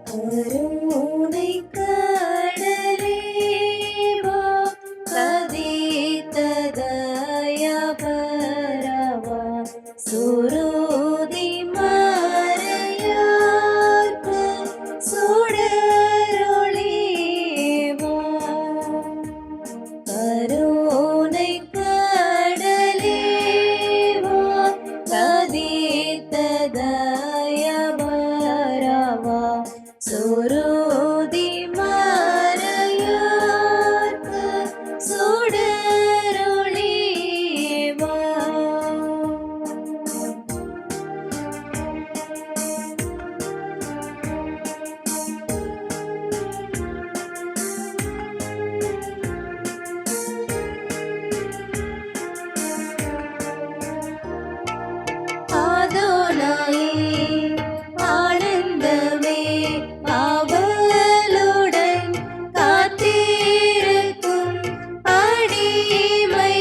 கருணை கடலே வா, கதித்த தயபரவா, சுருதி மறையார்க்கு சுடரொளி வா. கருணை கடலே வா, கதித்த தயபரவா, சுருதி மறையார்க்கு சுடரொளி வா. ஆதோனாயே ஆனந்தமே, ஆவலுடன் காத்திருக்கும் அடிமைகளை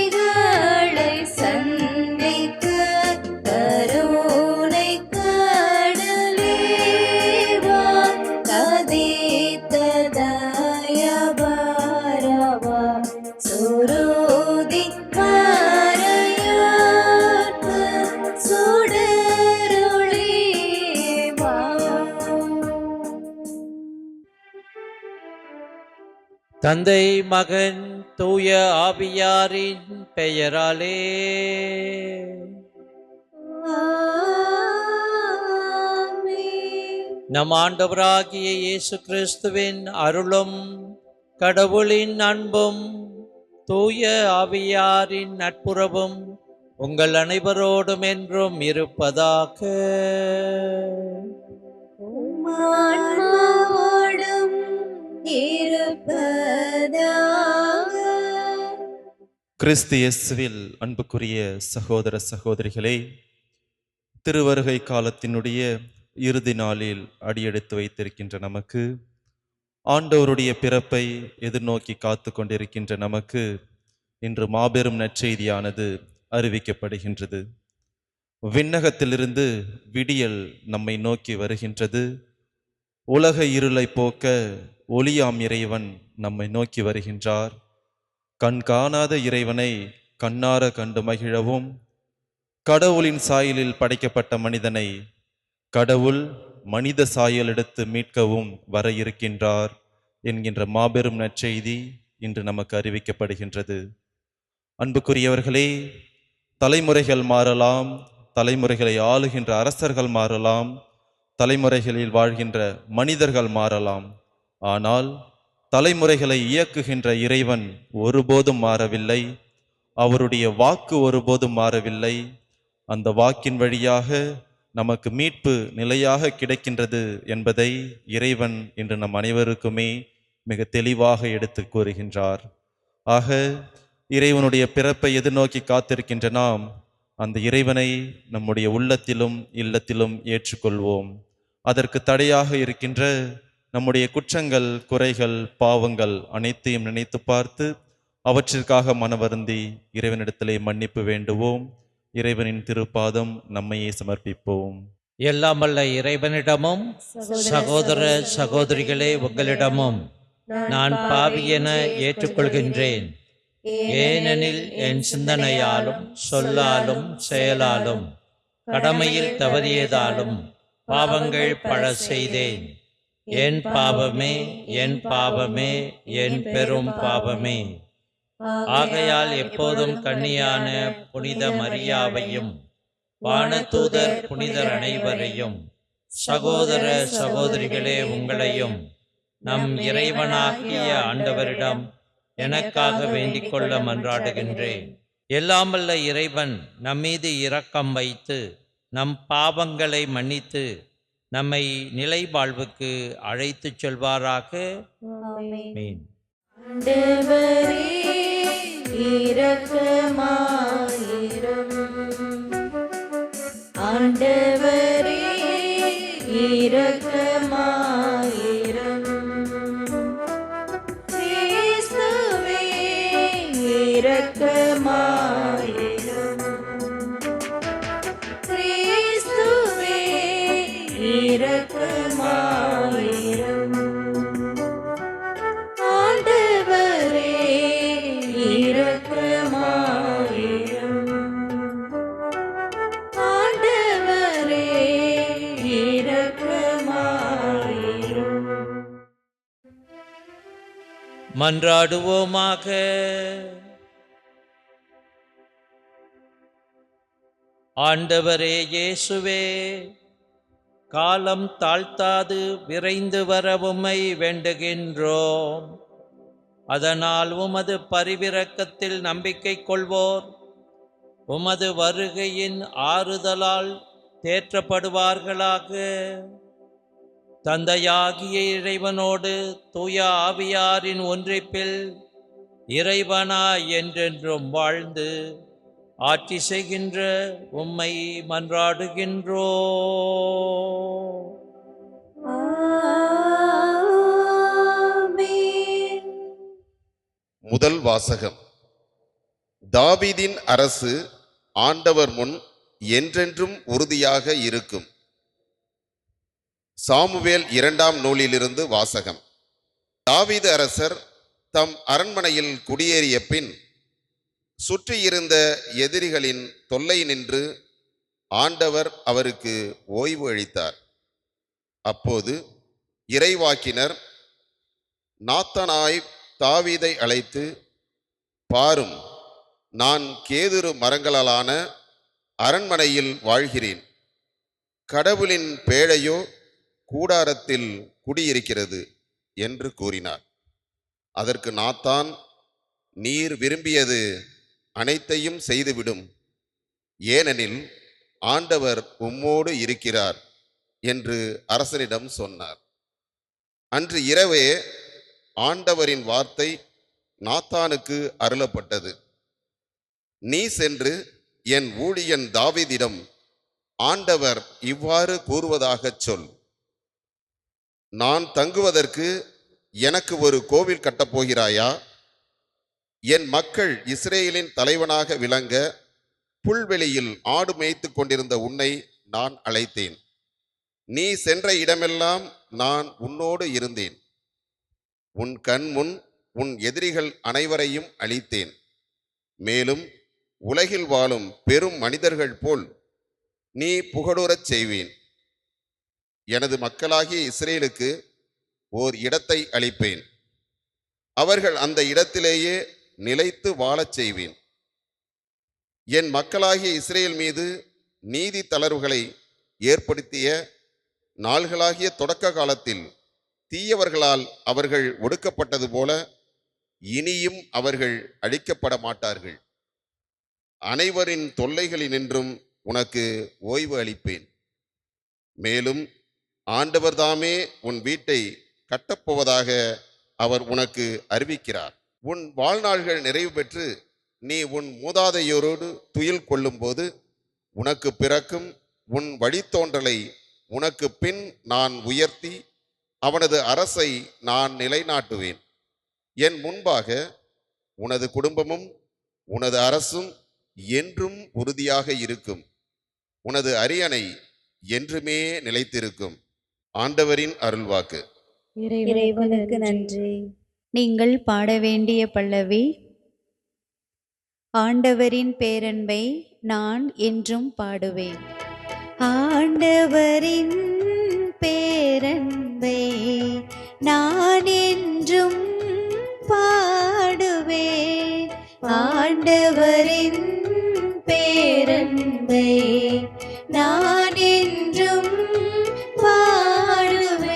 சந்திக்க, கருணை கடலே வா, கதித்த தயபரவா, சுருதி மறையார்க்கு சுடரொளி வா. தந்தை மகன் தூய ஆவியாரின் பெயராலே ஆமென். நம் ஆண்டவராகிய இயேசு கிறிஸ்துவின் அருளும் கடவுளின் அன்பும் தூய ஆவியாரின் நட்புறவும் உங்கள் அனைவரோடும் என்றும் இருப்பதாக. உம் ஆன்மாவோடும் இருப்பதாக. கிறிஸ்து இயேசுவில் அன்புக்குரிய சகோதர சகோதரிகளே, திருவருகை காலத்தினுடைய இறுதி நாளில் அடியெடுத்து வைத்திருக்கின்ற நமக்கு, ஆண்டவருடைய பிறப்பை எதிர்நோக்கி காத்து கொண்டிருக்கின்ற நமக்கு இன்று மாபெரும் நற்செய்தியானது அறிவிக்கப்படுகின்றது. விண்ணகத்திலிருந்து விடியல் நம்மை நோக்கி வருகின்றது. உலக இருளை போக்க ஒளியாம் இறைவன் நம்மை நோக்கி வருகின்றார். கண் காணாத இறைவனை கண்ணார கண்டு மகிழவும், கடவுளின் சாயலில் படைக்கப்பட்ட மனிதனை கடவுள் மனித சாயல் எடுத்து மீட்கவும் வர இருக்கின்றார் என்கின்ற மாபெரும் நற்செய்தி இன்று நமக்கு அறிவிக்கப்படுகின்றது. அன்புக்குரியவர்களே, தலைமுறைகள் மாறலாம், தலைமுறைகளை ஆளுகின்ற அரசர்கள் மாறலாம், தலைமுறைகளில் வாழ்கின்ற மனிதர்கள் மாறலாம். ஆனால் தலைமுறைகளை இயக்குகின்ற இறைவன் ஒருபோதும் மாறவில்லை. அவருடைய வாக்கு ஒருபோதும் மாறவில்லை. அந்த வாக்கின் வழியாக நமக்கு மீட்பு நிலையாக கிடைக்கின்றது என்பதை இறைவன் இன்று நம் அனைவருக்குமே மிக தெளிவாக எடுத்து கூறுகின்றார். ஆக இறைவனுடைய பிறப்பை எதிர்நோக்கி காத்திருக்கின்ற நாம் அந்த இறைவனை நம்முடைய உள்ளத்திலும் இல்லத்திலும் ஏற்றுக்கொள்வோம். அதற்கு தடையாக இருக்கின்ற நம்முடைய குற்றங்கள், குறைகள், பாவங்கள் அனைத்தையும் நினைத்து பார்த்து அவற்றிற்காக மனவருந்தி இறைவனிடத்திலே மன்னிப்பு வேண்டுவோம். இறைவனின் திருப்பாதம் நம்மையே சமர்ப்பிப்போம். எல்லாம் வல்ல இறைவனிடமும் சகோதர சகோதரிகளே உங்களிடமும் நான் பாவி என ஏற்றுக்கொள்கின்றேன். ஏனெனில் என் சிந்தனையாலும் சொல்லாலும் செயலாலும் கடமையில் தவறியதாலும் பாவங்கள் பல செய்தேன். என் பாவமே, என் பாவமே, என் பெரும் பாவமே. ஆகையால் எப்போதும் கன்னியான புனித மரியாவையும் வானதூதர் புனிதர் அனைவரையும், சகோதர சகோதரிகளே உங்களையும் நம் இறைவனாகிய ஆண்டவரிடம் எனக்காக வேண்டிக் கொள்ள மன்றாடுகின்றேன். எல்லாம் வல்ல இறைவன் நம்மீது இரக்கம் வைத்து நம் பாவங்களை மன்னித்து நம்மை நிலை வாழ்வுக்கு அழைத்துச் செல்வாராக. ஆமென். ஆண்டவரே இரக்கமாயிரும். ஆண்டவரே இரக்கமாயிரும். கிறிஸ்துவே இரக்கமாயிரும். கிறிஸ்துவே இரக்கமாயிரும். மன்றாடுவோமாக. ஆண்டவரே இயேசுவே, காலம் தாழ்த்தாது விரைந்து வர உம்மை வேண்டுகின்றோம். அதனால் உமது பரிவிரக்கத்தில் நம்பிக்கை கொள்வோர் உமது வருகையின் ஆறுதலால் தேற்றப்படுவார்களாக. தந்தையாகிய இறைவனோடு தூய ஆவியாரின் ஒன்றிப்பில் இறைவனாய் என்றென்றும் வாழ்ந்து ஆட்சி செய்கின்ற உம்மை மன்றாடுகின்றோ. ஆமென். முதல் வாசகம். தாவீதின் அரசு ஆண்டவர் முன் என்றென்றும் உறுதியாக இருக்கும். சாமுவேல் 2ஆம் நூலிலிருந்து வாசகம். தாவீது அரசர் தம் அரண்மனையில் குடியேறிய பின் சுற்றியிருந்த எதிரிகளின் தொல்லை நின்று ஆண்டவர் அவருக்கு ஓய்வு அளித்தார். அப்போது இறைவாக்கினர் நாத்தானாய் தாவீதை அழைத்து, பாரும், நான் கேதுரு மரங்களாலான அரண்மனையில் வாழ்கிறேன். கடவுளின் பேழையோ கூடாரத்தில் குடியிருக்கிறது என்று கூறினார். அதற்கு நாத்தான், நீர் விரும்பியது அனைத்தையும் செய்துவிடும், ஏனெனில் ஆண்டவர் உம்மோடு இருக்கிறார் என்று அரசனிடம் சொன்னார். அன்று இரவே ஆண்டவரின் வார்த்தை நாத்தானுக்கு அருளப்பட்டது. நீ சென்று என் ஊழியன் தாவீதிடம் ஆண்டவர் இவ்வாறு கூறுவதாகச் சொல். நான் தங்குவதற்கு எனக்கு ஒரு கோவில் கட்டப்போகிறாயா? என் மக்கள் இஸ்ரேலின் தலைவனாக விளங்க புல்வெளியில் ஆடு மேய்த்து கொண்டிருந்த உன்னை நான் அழைத்தேன். நீ சென்ற இடமெல்லாம் நான் உன்னோடு இருந்தேன். உன் கண் முன் உன் எதிரிகள் அனைவரையும் அழித்தேன். மேலும் உலகில் வாழும் பெரும் மனிதர்கள் போல் நீ புகழுறச் செய்வேன். எனது மக்களாகிய இஸ்ரேலுக்கு ஓர் இடத்தை அளிப்பேன். அவர்கள் அந்த இடத்திலேயே நிலைத்து வாழச் செய்வேன். என் மக்களாகிய இஸ்ரேல் மீது நீதி தளர்வுகளை ஏற்படுத்திய நாள்களாகிய தொடக்க காலத்தில் தீயவர்களால் அவர்கள் ஒடுக்கப்பட்டது போல இனியும் அவர்கள் அழிக்கப்பட மாட்டார்கள். அனைவரின் தொல்லைகளினின்றும் உனக்கு ஓய்வு அளிப்பேன். மேலும் ஆண்டவர் தாமே உன் வீட்டை கட்டப்போவதாக அவர் உனக்கு அறிவிக்கிறார். உன் வாழ்நாள்கள் நிறைவு பெற்று நீ உன் மூதாதையோரோடு துயில் கொள்ளும்போது உனக்கு பிறக்கும் உன் வழித்தோன்றலை உனக்கு பின் நான் உயர்த்தி அவனது அரசை நான் நிலைநாட்டுவேன். என் முன்பாக உனது குடும்பமும் உனது அரசும் என்றும் உறுதியாக இருக்கும். உனது அரியணை என்றுமே நிலைத்திருக்கும். ஆண்டவரின் அருள்வாக்கு. இறைவனுக்கு நன்றி. நீங்கள் பாட வேண்டிய பல்லவி. ஆண்டவரின் பேரன்பை நான் என்றும் பாடுவேன். ஆண்டவரின் பேரன்பை நான் என்றும் பாடுவேன். ஆண்டவரின் பேரன்பை நான் என்றும் பாடுவேன்.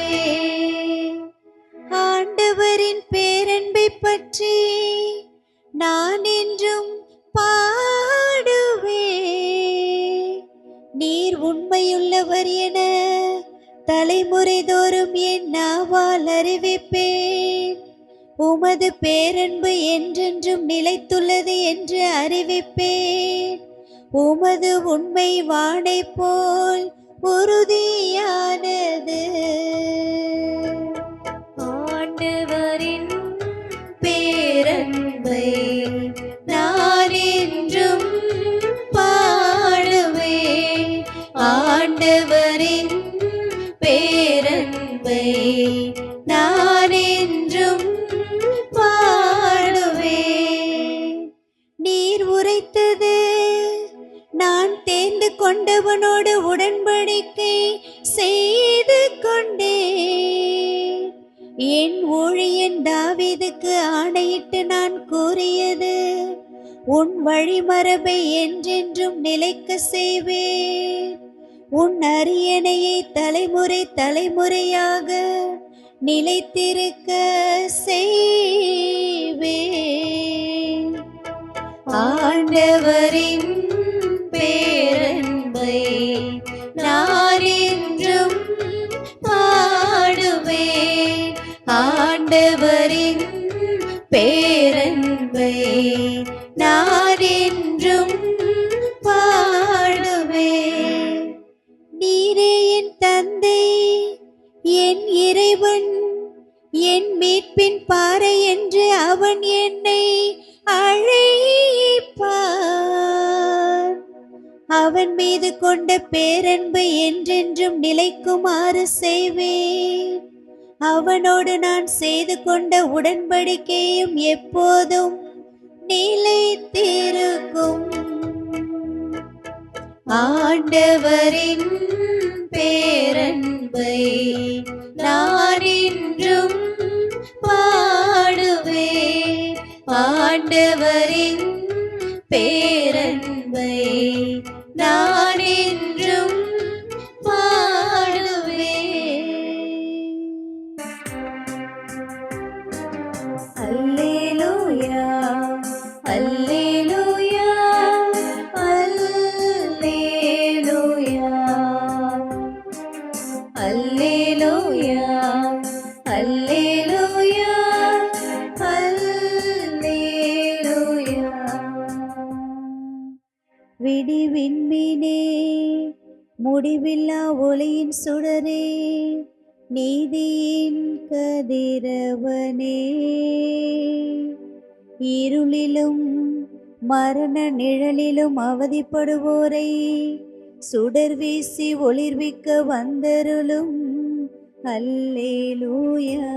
ஆண்டவரின் பேரன்பை பற்றி நான் என்றும் பாடுவேன். நீர் உண்மையுள்ளவர் என தலைமுறை தோறும் என் நாவால் அறிவிப்பேன். உமது பேரன்பு என்றென்றும் நிலைத்துள்ளது என்று அறிவிப்பேன். உமது உண்மை வானை போல் உறுதியானது. ஆண்டவரின் பேரன்பை நான் என்றும் பாடுவேன். ஆண்டவரின் பேரன்பை நான் என்றும் பாடுவேன். நீர் உரைத்தது நான் தேர்ந்து கொண்டவனோடு உடன்படிக்கை செய்து கொண்டேன். என் ஊழியன் தாவீதுக்கு ஆணையிட்டு நான் கூறியது, உன் வழிமரபை என்றென்றும் நிலைக்க செய்வேன். உன் அரியணையை தலைமுறை தலைமுறையாக நிலைத்திருக்க செய்வேன். ஆண்டவரின் பேரன்பை நான் என்றும் பாடுவேன். ஆண்டவரின் பேரன்பை நான் என்றும் பாடுவேன். நீரே என் தந்தை, என் இறைவன், என் மீட்பின் பாறை என்று அவன் என்னை அழைப்பார். அவன் மீது கொண்ட பேரன்பை என்றென்றும் நிலைக்குமாறு செய்வேன். அவனோடு நான் செய்து கொண்ட உடன்படிக்கையும் எப்போதும் நிலைத்திருக்கும். ஆண்டவரின் பேரன்பை நான் என்றும் பாடுவேன். ஆண்டவரின் பேரன்பை நான் என்றும் பாடுவேன். அல்லேலூயா, அல்லேலூயா, அல்லேலூயா, அல்லேலூயா, அல்லேலூயா, அல்லேலூயா. விடிவிண்மீனே, முடிவில்லா ஒளியின் சுடரே, நீதியின் கதிரவனே, இருளிலும் மரண நிழலிலும் அவதிப்படுவோரை சுடர் வீசி ஒளிர்விக்க வந்தருளும். அல்லேலூயா,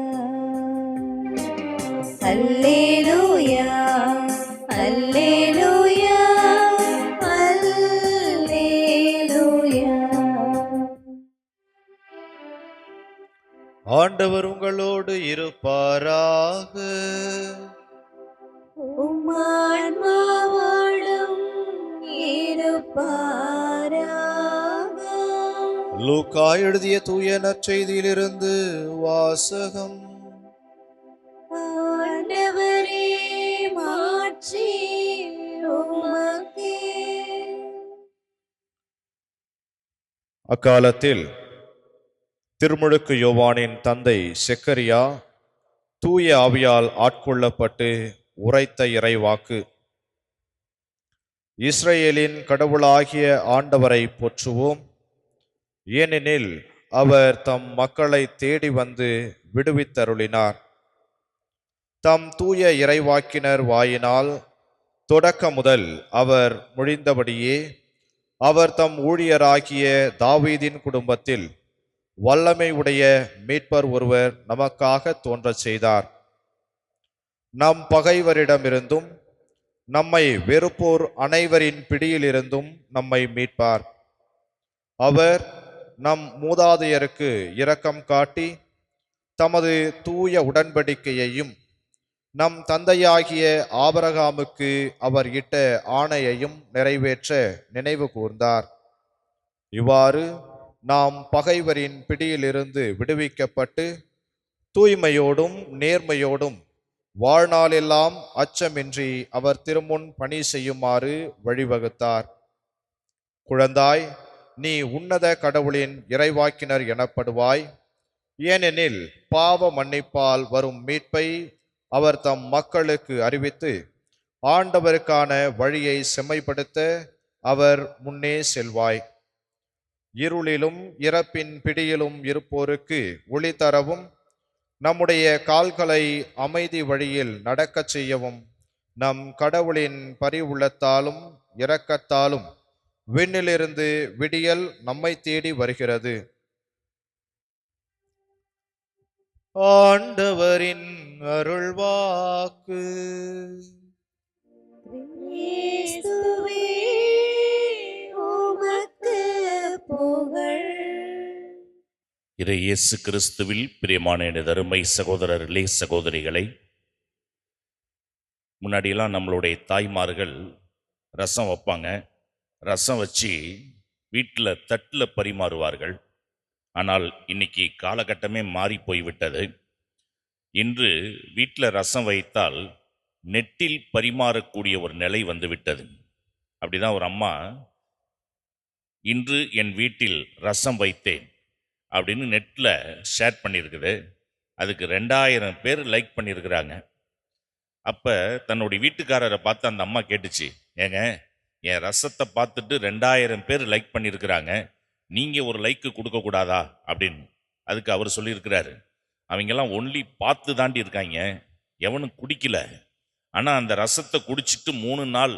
அல்லேலூயா, அல்லேலூயா, அல்லேலூயா. ஆண்டவர் உங்களோடு இருப்பாராக. உம் ஆன்மாவோடும் இருப்பாராக. லூக்கா எழுதிய தூய நற்செய்தியிலிருந்து வாசகம். ஆண்டவரே, மாட்சி உமக்கே. அக்காலத்தில் திருமுழுக்கு யோவானின் தந்தை செக்கரியா தூய ஆவியால் ஆட்கொள்ளப்பட்டு உரைத்த இறைவாக்கு: இஸ்ரேலின் கடவுளாகிய ஆண்டவரை போற்றுவோம், ஏனெனில் அவர் தம் மக்களை தேடி வந்து விடுவித்தருளினார். தம் தூய இறைவாக்கினர் வாயினால் தொடக்க முதல் அவர் மொழிந்தபடியே அவர் தம் ஊழியராகிய தாவீதின் குடும்பத்தில் வல்லமை உடைய மீட்பர் ஒருவர் நமக்காக தோன்றச் செய்தார். நம் பகைவரிடமிருந்தும் நம்மை வெறுப்போர் அனைவரின் பிடியிலிருந்தும் நம்மை மீட்பார். அவர் நம் மூதாதையருக்கு இரக்கம் காட்டி தமது தூய உடன்படிக்கையையும் நம் தந்தையாகிய ஆபிரகாமுக்கு அவர் இட்ட ஆணையையும் நிறைவேற்ற நினைவு கூர்ந்தார். இவ்வாறு நாம் பகைவரின் பிடியிலிருந்து விடுவிக்கப்பட்டு தூய்மையோடும் நேர்மையோடும் வாழ்நாளெல்லாம் அச்சமின்றி அவர் திருமுன் பணி செய்யுமாறு வழிவகுத்தார். குழந்தாய், நீ உன்னத கடவுளின் இறைவாக்கினர் எனப்படுவாய், ஏனெனில் பாவ மன்னிப்பால் வரும் மீட்பை அவர் தம் மக்களுக்கு அறிவித்து ஆண்டவருக்கான வழியை செம்மைப்படுத்த அவர் முன்னே செல்வாய். இருளிலும் இறப்பின் பிடியிலும் இருப்போருக்கு ஒளி தரவும் நம்முடைய கால்களை அமைதி வழியில் நடக்கச் செய்யவும் நம் கடவுளின் பரிவுள்ளத்தாலும் இரக்கத்தாலும் விண்ணிலிருந்து விடியல் நம்மை தேடி வருகிறது. ஆண்டவரின் அருள்வாக்கு. கிறிஸ்துவே, உமக்கு புகழ். இறை இயேசு கிறிஸ்துவில் பிரியமான எனது அருமை சகோதரர்களே சகோதரிகளை, முன்னாடியெல்லாம் நம்மளுடைய தாய்மார்கள் ரசம் வைப்பாங்க. ரசம் வச்சு வீட்டில் தட்டில் பரிமாறுவார்கள். ஆனால் இன்னைக்கு காலகட்டமே மாறி போய்விட்டது. இன்று வீட்டில் ரசம் வைத்தால் நெட்டில் பரிமாறக்கூடிய ஒரு நிலை வந்துவிட்டது. அப்படிதான் ஒரு அம்மா, இன்று என் வீட்டில் ரசம் வைத்தேன் அப்படின்னு நெட்டில் ஷேர் பண்ணியிருக்குது. அதுக்கு 2000 பேர் லைக் பண்ணியிருக்கிறாங்க. அப்போ தன்னுடைய வீட்டுக்காரரை பார்த்து அந்த அம்மா கேட்டுச்சு, ஏங்க என் ரசத்தை பார்த்துட்டு 2000 பேர் லைக் பண்ணியிருக்கிறாங்க, நீங்கள் ஒரு லைக்கு கொடுக்கக்கூடாதா அப்படின்னு. அதுக்கு அவர் சொல்லியிருக்கிறாரு, அவங்கெல்லாம் ஒன்லி பார்த்து தாண்டி இருக்காங்க, எவனும் குடிக்கல. ஆனால் அந்த ரசத்தை குடிச்சிட்டு 3 நாள்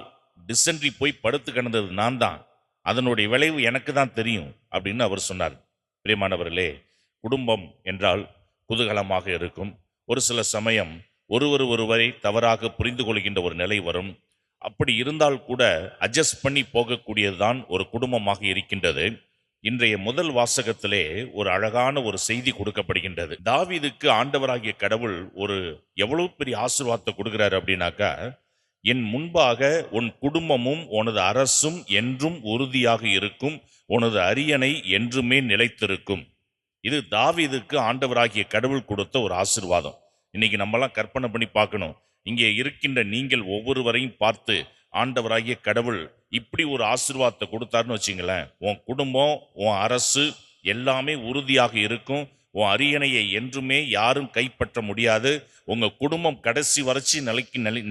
டிசென்ட்ரி போய் படுத்து கிடந்தது நான் தான், அதனுடைய விளைவு எனக்கு தான் தெரியும் அப்படின்னு அவர் சொன்னார். பிரியமானவர்களே, குடும்பம் என்றால் குதூகலமாக இருக்கும். ஒரு சில சமயம் ஒருவரை தவறாக புரிந்து கொள்கின்ற ஒரு நிலை வரும். அப்படி இருந்தால் கூட அட்ஜஸ்ட் பண்ணி போகக்கூடியதுதான் ஒரு குடும்பமாக இருக்கின்றது. இன்றைய முதல் வாசகத்திலே ஒரு அழகான ஒரு செய்தி கொடுக்கப்படுகின்றது. தாவீதுக்கு ஆண்டவராகிய கடவுள் ஒரு எவ்வளவு பெரிய ஆசீர்வாதத்தை கொடுக்கிறாரு அப்படின்னாக்கா, என் முன்பாக உன் குடும்பமும் உனது அரசும் என்றும் உறுதியாக இருக்கும், உனது அரியணை என்றுமே நிலைத்திருக்கும். இது தாவீதுக்கு ஆண்டவராகிய கடவுள் கொடுத்த ஒரு ஆசீர்வாதம். இன்னைக்கு நம்மலாம் கற்பனை பண்ணி பார்க்கணும். இங்கே இருக்கின்ற நீங்கள் ஒவ்வொருவரையும் பார்த்து ஆண்டவராகிய கடவுள் இப்படி ஒரு ஆசீர்வாதத்தை கொடுத்தாருன்னு வச்சுங்களேன், உன் குடும்பம் உன் அரசு எல்லாமே உறுதியாக இருக்கும், உன் அரியணையை என்றுமே யாரும் கைப்பற்ற முடியாது, உங்க குடும்பம் கடைசி வரைச்சி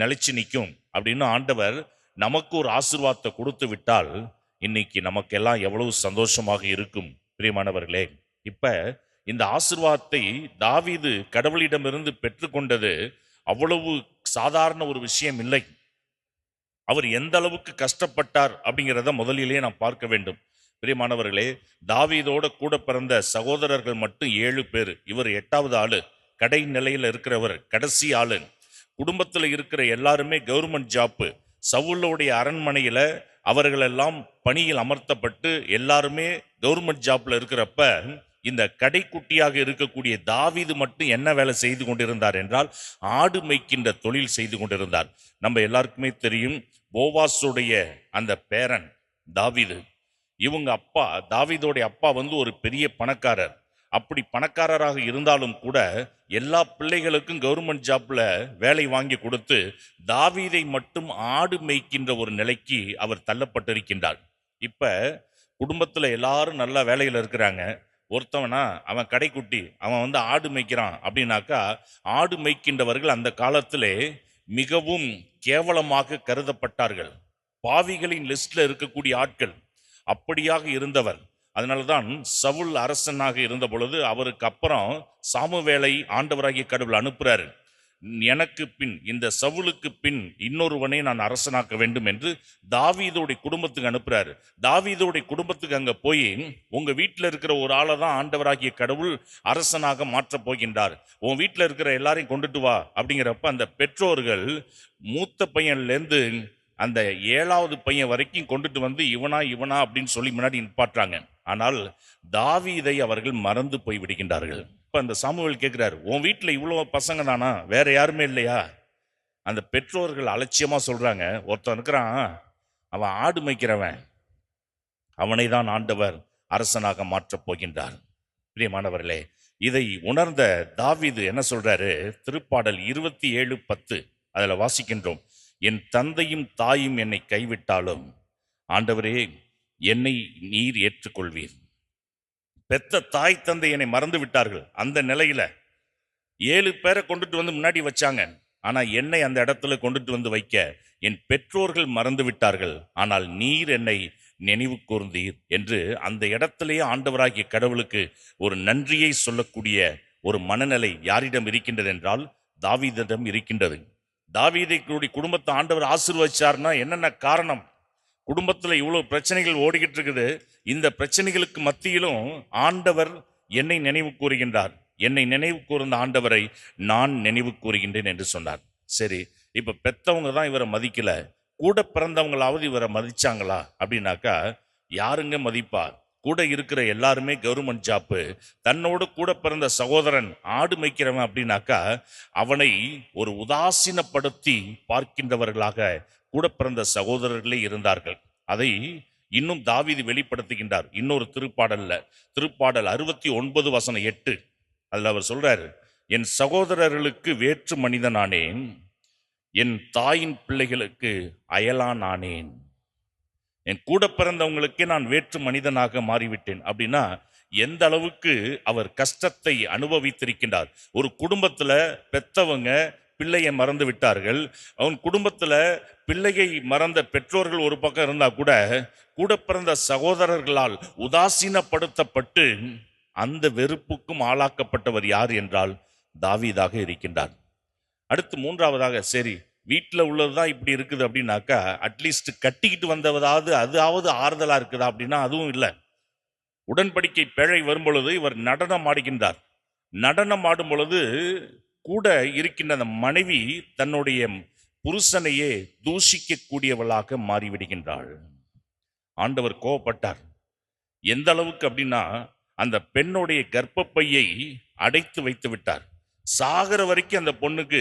நிலைச்சு நிற்கும் அப்படின்னு ஆண்டவர் நமக்கு ஒரு ஆசீர்வாதத்தை கொடுத்து விட்டால் இன்னைக்கு நமக்கெல்லாம் எவ்வளவு சந்தோஷமாக இருக்கும். பிரியமானவர்களே, இப்ப இந்த ஆசீர்வாதத்தை தாவீது கடவுளிடமிருந்து பெற்றுக்கொண்டது அவ்வளவு சாதாரண ஒரு விஷயம் இல்லை. அவர் எந்த அளவுக்கு கஷ்டப்பட்டார் அப்படிங்கிறத முதலிலே நாம் பார்க்க வேண்டும். பிரியமானவர்களே, தாவீதோட கூட பிறந்த சகோதரர்கள் மட்டும் 7 பேர். இவர் 8வது ஆளு, கடை நிலையில் இருக்கிறவர், கடைசி ஆளு. குடும்பத்தில் இருக்கிற எல்லாருமே கவர்மெண்ட் ஜாப்பு. சவுலுடைய அரண்மனையில அவர்களெல்லாம் பணியில் அமர்த்தப்பட்டு எல்லாருமே கவர்மெண்ட் ஜாப்ல இருக்கிறப்ப, இந்த கடைக்குட்டியாக இருக்கக்கூடிய தாவீது மட்டும் என்ன வேலை செய்து கொண்டிருந்தார் என்றால் ஆடு மேய்க்கின்ற தொழில் செய்து கொண்டிருந்தார். நம்ம எல்லாருக்குமே தெரியும், போவாசுடைய அந்த பேரன் தாவீது, இவங்க அப்பா தாவீதோடைய அப்பா ஒரு பெரிய பணக்காரர். அப்படி பணக்காரராக இருந்தாலும் கூட எல்லா பிள்ளைகளுக்கும் கவர்மெண்ட் ஜாப்ல வேலை வாங்கி கொடுத்து தாவீதை மட்டும் ஆடு மேய்க்கின்ற ஒரு நிலைக்கு அவர் தள்ளப்பட்டிருக்கின்றார். இப்ப குடும்பத்துல எல்லாரும் நல்ல வேலையில இருக்கிறாங்க. ஒருத்தவனா அவன் கடைக்குட்டி, அவன் ஆடு மேய்க்கிறான் அப்படின்னாக்கா, ஆடு மேய்க்கின்றவர்கள் அந்த காலத்திலே மிகவும் கேவலமாக கருதப்பட்டார்கள். பாவிகளின் லிஸ்ட்ல இருக்கக்கூடிய ஆட்கள் அப்படியாக இருந்தவர். அதனால்தான் சவுல் அரசனாக இருந்த பொழுது அவருக்கு அப்புறம் சாமுவேலை ஆண்டவராகிய கடவுள் அனுப்புறாரு. எனக்கு பின், இந்த சவுலுக்கு பின் இன்னொருவனை நான் அரசனாக்க வேண்டும் என்று தாவீதோடைய குடும்பத்துக்கு அனுப்புறாரு. தாவீதோடைய குடும்பத்துக்கு அங்க போய், உங்க வீட்டில் இருக்கிற ஒரு ஆளை தான் ஆண்டவராகிய கடவுள் அரசனாக மாற்றப் போகின்றார், உன் வீட்டில் இருக்கிற எல்லாரையும் கொண்டுட்டு வா அப்படிங்கிறப்ப அந்த பெற்றோர்கள் மூத்த பையன்லேருந்து அந்த 7வது பையன் வரைக்கும் கொண்டுட்டு இவனா இவனா அப்படின்னு சொல்லி முன்னாடி நிப்பாட்டுறாங்க. ஆனால் தாவீதை அவர்கள் மறந்து போய் விடுகின்றார்கள். இப்ப அந்த சாமுவேல் கேட்கிறாரு, உன் வீட்டுல இவ்வளவு பசங்க தானா, வேற யாருமே இல்லையா? அந்த பெற்றோர்கள் அலட்சியமா சொல்றாங்க, ஒருத்தன் இருக்கிறான், அவன் ஆடு மேய்க்கிறவன், அவனை தான் ஆண்டவர் அரசனாக மாற்றப் போகின்றார். பிரியமானவர்களே, இதை உணர்ந்த தாவீது என்ன சொல்றாரு? திருப்பாடல் 27:10 அதுல வாசிக்கின்றோம், என் தந்தையும் தாயும் என்னை கைவிட்டாலும் ஆண்டவரே என்னை நீர் ஏற்றுக்கொள்வீர். பெத்த தாய் தந்தை என்னை மறந்து விட்டார்கள். அந்த நிலையில 7 பேரை கொண்டுட்டு முன்னாடி வச்சாங்க. ஆனா என்னை அந்த இடத்துல கொண்டுட்டு வைக்க என் பெற்றோர்கள் மறந்து விட்டார்கள், ஆனால் நீர் என்னை நினைவு கூர்ந்தீர் என்று அந்த இடத்திலேயே ஆண்டவராகிய கடவுளுக்கு ஒரு நன்றியை சொல்லக்கூடிய ஒரு மனநிலை யாரிடம் இருக்கின்றது என்றால் தாவீதிடம் இருக்கின்றது. தாவீதை குடும்பத்தை ஆண்டவர் ஆசீர்வதிச்சார்னா என்னென்ன காரணம்? குடும்பத்துல இவ்வளவு பிரச்சனைகள் ஓடிக்கிட்டு இருக்குது. இந்த பிரச்சனைகளுக்கு மத்தியிலும் ஆண்டவர் என்னை நினைவு கூறுகின்றார். என்னை நினைவு கூர்ந்த ஆண்டவரை நான் நினைவு கூறுகின்றேன் என்று சொன்னார். சரி, இப்ப பெத்தவங்க தான் இவரை மதிக்கல, கூட பிறந்தவங்களாவது இவரை மதிச்சாங்களா அப்படின்னாக்கா யாருங்க மதிப்பா? கூட இருக்கிற எல்லாருமே கவர்மெண்ட் ஜாப்பு. தன்னோடு கூட பிறந்த சகோதரன் ஆடு மேய்க்கிறவன் அப்படின்னாக்கா அவனை ஒரு உதாசீனப்படுத்தி பார்க்கின்றவர்களாக கூட பிறந்த சகோதரர்களே இருந்தார்கள். அதை இன்னும் தாவீது வெளிப்படுத்துகின்றார் இன்னொரு திருப்பாடல்ல. திருப்பாடல் 69:8 அதுல அவர் சொல்றாரு, என் சகோதரர்களுக்கு வேற்று மனிதனானேன், என் தாயின் பிள்ளைகளுக்கு அயலான் ஆனேன். என் கூட பிறந்தவங்களுக்கே நான் வேற்று மனிதனாக மாறிவிட்டேன். அப்படின்னா எந்த அளவுக்கு அவர் கஷ்டத்தை அனுபவித்திருக்கின்றார். ஒரு குடும்பத்துல பெத்தவங்க பிள்ளையை மறந்து விட்டார்கள். அவன் குடும்பத்துல பிள்ளையை மறந்த பெற்றோர்கள் ஒரு பக்கம் இருந்தா கூட கூட பிறந்த சகோதரர்களால் உதாசீனப்படுத்தப்பட்டு அந்த வெறுப்புக்கும் ஆளாக்கப்பட்டவர் யார் என்றால் தாவீதாக இருக்கின்றார். அடுத்து மூன்றாவதாக, சரி வீட்டில் உள்ளதுதான் இப்படி இருக்குது அப்படின்னாக்கா அட்லீஸ்ட் கட்டிக்கிட்டு வந்தவதாவது அதாவது ஆறுதலா இருக்குதா அப்படின்னா அதுவும் இல்லை. உடன்படிக்கை பேழை வரும்பொழுது இவர் நடனம் ஆடுகின்றார். நடனம் ஆடும் பொழுது கூட இருக்கின்ற அந்த மனைவி தன்னுடைய புருஷனையே தூஷிக்கக்கூடியவளாக மாறிவிடுகின்றாள். ஆண்டவர் கோபப்பட்டார். எந்த அளவுக்கு அப்படின்னா அந்த பெண்ணுடைய கர்ப்பப்பையை அடைத்து வைத்து விட்டார். சாகிற வரைக்கும் அந்த பொண்ணுக்கு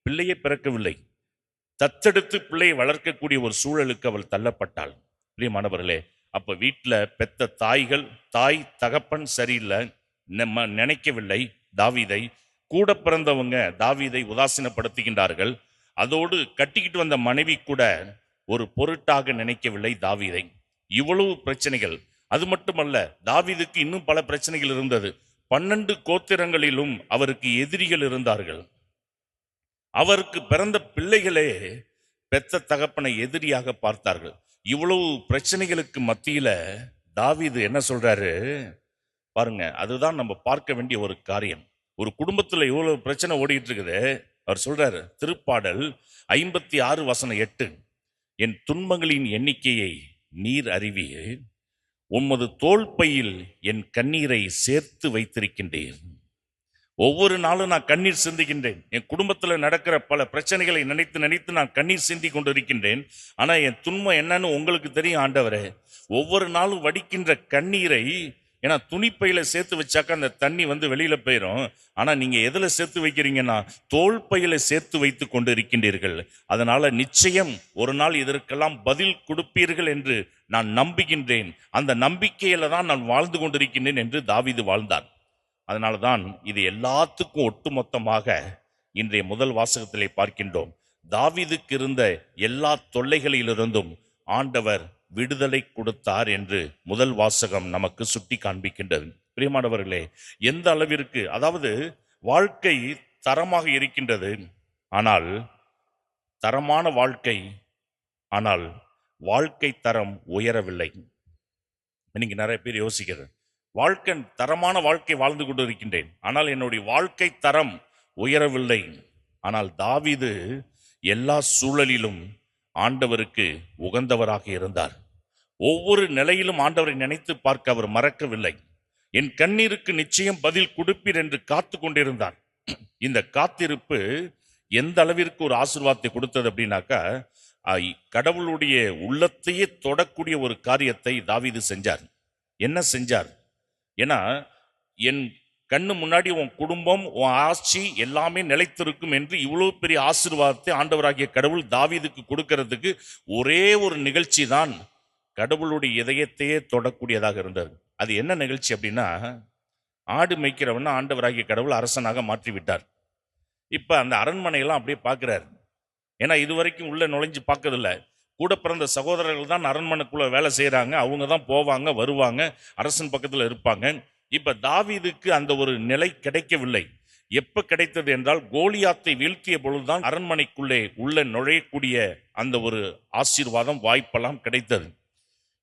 பிள்ளையை பிறக்கவில்லை. தத்தெடுத்து பிள்ளையை வளர்க்கக்கூடிய ஒரு சூழலுக்கு அவள் தள்ளப்பட்டாள். பிரியமானவர்களே, அப்ப வீட்டுல பெத்த தாய் தகப்பன் சரியில்லை, நம்ம நினைக்கவில்லை தாவீதை. கூட பிறந்தவங்க தாவீதை உதாசீனப்படுத்துகின்றார்கள். அதோடு கட்டிக்கிட்டு வந்த மனைவி கூட ஒரு பொருட்டாக நினைக்கவில்லை தாவீதை. இவ்வளவு பிரச்சனைகள். அது மட்டுமல்ல, தாவீதுக்கு இன்னும் பல பிரச்சனைகள் இருந்தது. 12 கோத்திரங்களிலும் அவருக்கு எதிரிகள் இருந்தார்கள். அவருக்கு பிறந்த பிள்ளைகளே பெத்த தகப்பனை எதிரியாக பார்த்தார்கள். இவ்வளவு பிரச்சனைகளுக்கு மத்தியில தாவீது என்ன சொல்றாரு பாருங்க. அதுதான் நம்ம பார்க்க வேண்டிய ஒரு காரியம். ஒரு குடும்பத்துல இவ்வளவு பிரச்சனை ஓடிட்டு இருக்குது. அவர் சொல்றாரு, திருப்பாடல் 56:8, என் துன்பங்களின் எண்ணிக்கையை நீர் அறிவீர், உமது தோள்பையில் என் கண்ணீரை சேர்த்து வைத்திருக்கின்றேன். ஒவ்வொரு நாளும் நான் கண்ணீர் சிந்துகின்றேன். என் குடும்பத்தில் நடக்கிற பல பிரச்சனைகளை நினைத்து நினைத்து நான் கண்ணீர் சிந்தி கொண்டிருக்கின்றேன். ஆனா என் துன்பம் என்னன்னு உங்களுக்கு தெரியும் ஆண்டவரே. ஒவ்வொரு நாளும் வடிக்கின்ற கண்ணீரை, ஏன்னா துணிப்பையில சேர்த்து வச்சாக்கா அந்த தண்ணி வெளியில போயிடும். ஆனா நீங்க எதுல சேர்த்து வைக்கிறீங்கன்னா தோள்பையில சேர்த்து வைத்து கொண்டு இருக்கின்றீர்கள். அதனால நிச்சயம் ஒரு நாள் இதற்கெல்லாம் பதில் கொடுப்பீர்கள் என்று நான் நம்புகின்றேன். அந்த நம்பிக்கையில தான் நான் வாழ்ந்து கொண்டிருக்கின்றேன் என்று தாவீது வாழ்ந்தார். அதனால தான் இது எல்லாத்துக்கும் ஒட்டுமொத்தமாக இன்றைய முதல் வாசகத்திலே பார்க்கின்றோம். தாவீதுக்கு இருந்த எல்லா தொல்லைகளிலிருந்தும் ஆண்டவர் விடுதலை கொடுத்தார் என்று முதல் வாசகம் நமக்கு சுட்டி காண்பிக்கின்றது. பிரியமானவர்களே, எந்த அளவிற்கு, அதாவது வாழ்க்கை தரமாக இருக்கின்றது, ஆனால் தரமான வாழ்க்கை, ஆனால் வாழ்க்கை தரம் உயரவில்லை. இன்னைக்கு நிறைய பேர் யோசிக்கிறது, வாழ்க்கை தரமான வாழ்க்கை வாழ்ந்து கொண்டு இருக்கின்றேன், ஆனால் என்னுடைய வாழ்க்கை தரம் உயரவில்லை. ஆனால் தாவீது எல்லா சூழலிலும் ஆண்டவருக்கு உகந்தவராக இருந்தார். ஒவ்வொரு நிலையிலும் ஆண்டவரை நினைத்து பார்க்க அவர் மறக்கவில்லை. என் கண்ணீருக்கு நிச்சயம் பதில் கொடுப்பீர் என்று காத்து கொண்டிருந்தார். இந்த காத்திருப்பு எந்த அளவிற்கு ஒரு ஆசீர்வாதத்தை கொடுத்தது அப்படின்னாக்கா, கடவுளுடைய உள்ளத்தையே தொடக்கூடிய ஒரு காரியத்தை தாவீது செஞ்சார். என்ன செஞ்சார்? ஏன்னா என் கண்ணு முன்னாடி உன் குடும்பம், உன் ஆட்சி எல்லாமே நிலைத்திருக்கும் என்று இவ்வளவு பெரிய ஆசீர்வாதத்தை ஆண்டவராகிய கடவுள் தாவீதுக்கு கொடுக்கிறதுக்கு ஒரே ஒரு நிகழ்ச்சி தான் கடவுளுடைய இதயத்தையே தொடக்கூடியதாக இருந்தது. அது என்ன நிகழ்ச்சி அப்படின்னா, ஆடு மேய்க்கிறவன ஆண்டவராகிய கடவுள் அரசனாக மாற்றி விட்டார். இப்ப அந்த அரண்மனையெல்லாம் அப்படியே பார்க்கிறார். ஏன்னா இதுவரைக்கும் உள்ள நுழைஞ்சு பார்க்கறதில்ல. கூட பிறந்த சகோதரர்கள் தான் அரண்மனைக்குள்ள வேலை செய்யறாங்க. அவங்க தான் போவாங்க வருவாங்க, அரசன் பக்கத்துல இருப்பாங்க. இப்ப தாவீதுக்கு அந்த ஒரு நிலை கிடைக்கவில்லை. எப்ப கிடைத்தது என்றால், கோலியாத்தை வீழ்த்திய பொழுதுதான் அரண்மனைக்குள்ளே உள்ள நுழையக்கூடிய அந்த ஒரு ஆசீர்வாதம், வாய்ப்பெல்லாம் கிடைத்தது.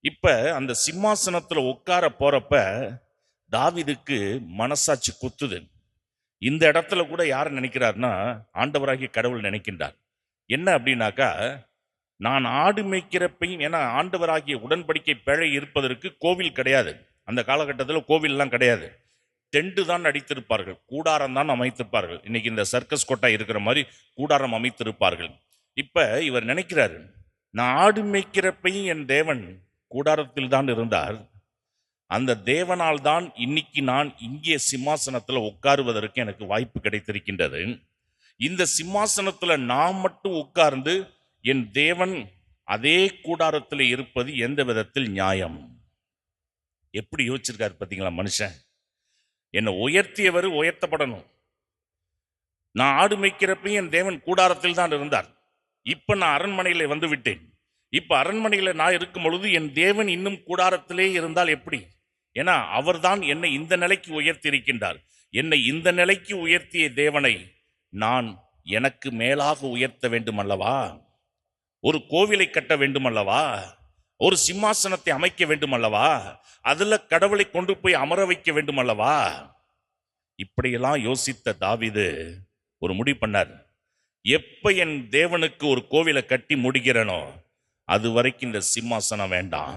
இப்ப அந்த சிம்மாசனத்துல உட்கார போறப்ப தாவீதுக்கு மனசாட்சி குத்துது. இந்த இடத்துல கூட யார் நினைக்கிறார்னா, ஆண்டவராகிய கடவுள் நினைக்கின்றார். என்ன அப்படின்னாக்கா, நான் ஆடு மேய்க்கிறப்பையும், ஏன்னா ஆண்டவராகிய உடன்படிக்கை பேழை இருப்பதற்கு கோவில் கிடையாது. அந்த காலகட்டத்தில் கோவில்லாம் கிடையாது. டெண்டு தான் அடித்திருப்பார்கள், கூடாரம் தான் அமைத்திருப்பார்கள். இன்னைக்கு இந்த சர்க்கஸ் கோட்டா இருக்கிற மாதிரி கூடாரம் அமைத்திருப்பார்கள். இப்ப இவர் நினைக்கிறாரு, நான் ஆடு மேய்க்கிறப்பையும் என் தேவன் கூடாரத்தில் தான் இருந்தார், அந்த தேவனால் தான் இன்னைக்கு நான் இங்கே சிம்மாசனத்துல உட்காருவதற்கு எனக்கு வாய்ப்பு கிடைத்திருக்கின்றது. இந்த சிம்மாசனத்துல நான் மட்டும் உட்கார்ந்து என் தேவன் அதே கூடாரத்தில் இருப்பது எந்த விதத்தில் நியாயம்? எப்படி யோசிச்சிருக்காரு பார்த்தீங்களா மனுஷன்? என்னை உயர்த்தியவர் உயர்த்தப்படணும். நான் ஆடு மேய்க்கிறப்பையும் என் தேவன் கூடாரத்தில் தான் இருந்தார். இப்ப நான் அரண்மனையில வந்து விட்டேன். இப்ப அரண்மனையில நான் இருக்கும் பொழுது என் தேவன் இன்னும் கூடாரத்திலே இருந்தால் எப்படி? ஏன்னா அவர்தான் என்னை இந்த நிலைக்கு உயர்த்தி இருக்கின்றார். என்னை இந்த நிலைக்கு உயர்த்திய தேவனை நான் எனக்கு மேலாக உயர்த்த வேண்டும் அல்லவா? ஒரு கோவிலை கட்ட வேண்டும் அல்லவா? ஒரு சிம்மாசனத்தை அமைக்க வேண்டும் அல்லவா? அதுல கடவுளை கொண்டு போய் அமர வைக்க வேண்டும் அல்லவா? இப்படியெல்லாம் யோசித்த தாவீது ஒரு முடிவு பண்ணார். எப்ப என் தேவனுக்கு ஒரு கோவிலை கட்டி முடிக்கிறனோ அது வரைக்கும் இந்த சிம்மாசனம் வேண்டாம்,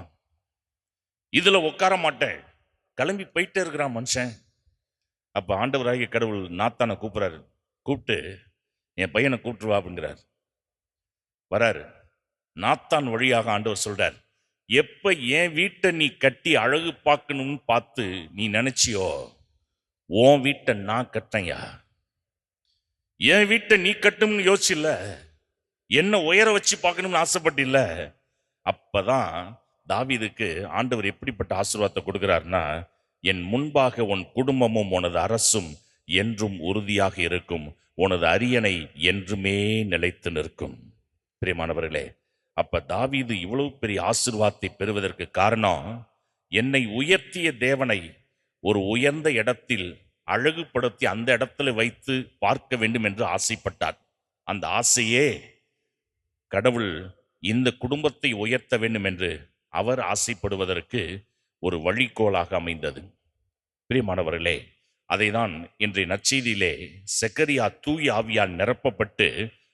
இதுல உட்கார மாட்டேன், கிளம்பி போயிட்டே இருக்கிறான் மனுஷன். அப்ப ஆண்டவராகிய கடவுள் நாத்தானை கூப்பிடுறாரு. கூப்பிட்டு என் பையனை கூப்பிட்டுருவா அப்படிங்கிறார். வராரு. நாத்தான் வழியாக ஆண்டவர் சொல்றார், எப்ப என் வீட்டை நீ கட்டி அழகு பார்க்கணும்னு பார்த்து நீ நினைச்சியோ, உன் வீட்டை நான் கட்டேன்யா. என் வீட்டை நீ கட்டும்னு யோசிச்சில்ல, என்ன உயர வச்சு பார்க்கணும்னு ஆசைப்பட்டில்ல. அப்பதான் தாவீதுக்கு ஆண்டவர் எப்படிப்பட்ட ஆசீர்வாதத்தை கொடுக்கிறார்னா, என் முன்பாக உன் குடும்பமும் உனது அரசும் என்றும் உறுதியாக இருக்கும், உனது அரியணை என்றுமே நிலைத்து நிற்கும். பிரியமானவர்களே, அப்ப தாவீது இவ்வளவு பெரிய ஆசீர்வாதத்தை பெறுவதற்கு காரணம், என்னை உயர்த்திய தேவனை ஒரு உயர்ந்த இடத்தில் அழகுபடுத்தி அந்த இடத்துல வைத்து பார்க்க வேண்டும் என்று ஆசைப்பட்டார். அந்த ஆசையே கடவுள் இந்த குடும்பத்தை உயர்த்த வேண்டும் என்று அவர் ஆசைப்படுவதற்கு ஒரு வழிகோலாக அமைந்தது. பிரியமானவர்களே, அதைதான் இன்றைய நற்செய்தியிலே செக்கரியா தூய ஆவியால் நிரப்பப்பட்டு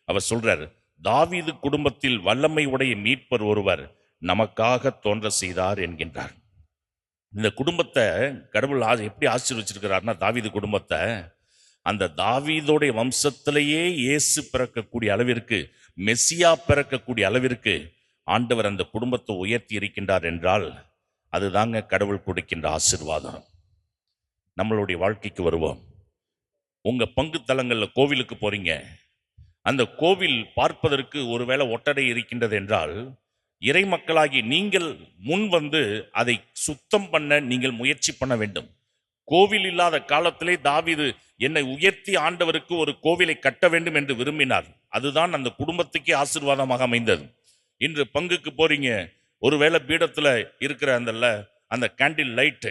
அவர் சொல்றார், தாவீது குடும்பத்தில் வல்லமை உடைய மீட்பர் ஒருவர் நமக்காக தோன்ற செய்தார் என்கின்றார். இந்த குடும்பத்தை கடவுள் எப்படி ஆசீர்வச்சிருக்கிறார்னா, தாவீது குடும்பத்தை அந்த தாவீதோடைய வம்சத்திலேயே இயேசு பிறக்கக்கூடிய அளவிற்கு, மெசியா பிறக்கக்கூடிய அளவிற்கு ஆண்டவர் அந்த குடும்பத்தை உயர்த்தி இருக்கின்றார் என்றால் அதுதாங்க கடவுள் கொடுக்கின்ற ஆசீர்வாதம். நம்மளுடைய வாழ்க்கைக்கு வருவோம். உங்க பங்கு தலங்கள்ல கோவிலுக்கு போறீங்க. அந்த கோவில் பார்ப்பதற்கு ஒருவேளை ஒட்டடை இருக்கின்றது என்றால், இறை மக்களாகி நீங்கள் முன் வந்து அதை சுத்தம் பண்ண நீங்கள் முயற்சி பண்ண வேண்டும். கோவில் இல்லாத காலத்திலே தாவீது என்னை உயர்த்தி ஆண்டவருக்கு ஒரு கோவிலை கட்ட வேண்டும் என்று விரும்பினார். அதுதான் அந்த குடும்பத்துக்கே ஆசீர்வாதமாக அமைந்தது. இன்று பங்குக்கு போறீங்க, ஒருவேளை பீடத்துல இருக்கிற அந்த கேண்டில் லைட்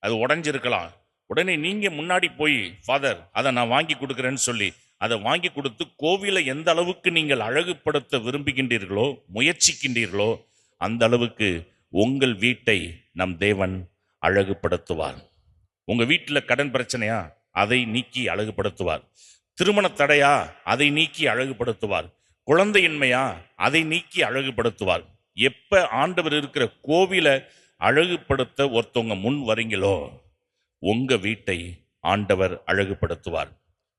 அது உடைஞ்சிருக்கலாம். உடனே நீங்க முன்னாடி போய், ஃபாதர் அதை நான் வாங்கி கொடுக்குறேன்னு சொல்லி அதை வாங்கி கொடுத்து கோவிலை எந்த அளவுக்கு நீங்கள் அழகுபடுத்த விரும்புகின்றீர்களோ, முயற்சிக்கின்றீர்களோ, அந்த அளவுக்கு உங்கள் வீட்டை நம் தேவன் அழகுபடுத்துவார். உங்க வீட்டில் கடன் பிரச்சனையா, அதை நீக்கி அழகுபடுத்துவார். திருமண தடையா, அதை நீக்கி அழகுபடுத்துவார். குழந்தையின்மையா, அதை நீக்கி அழகுபடுத்துவார். எப்ப ஆண்டவர் இருக்கிற கோவிலை அழகுபடுத்த ஒருத்தவங்க முன் வரீங்களோ, உங்க வீட்டை ஆண்டவர் அழகுபடுத்துவார்.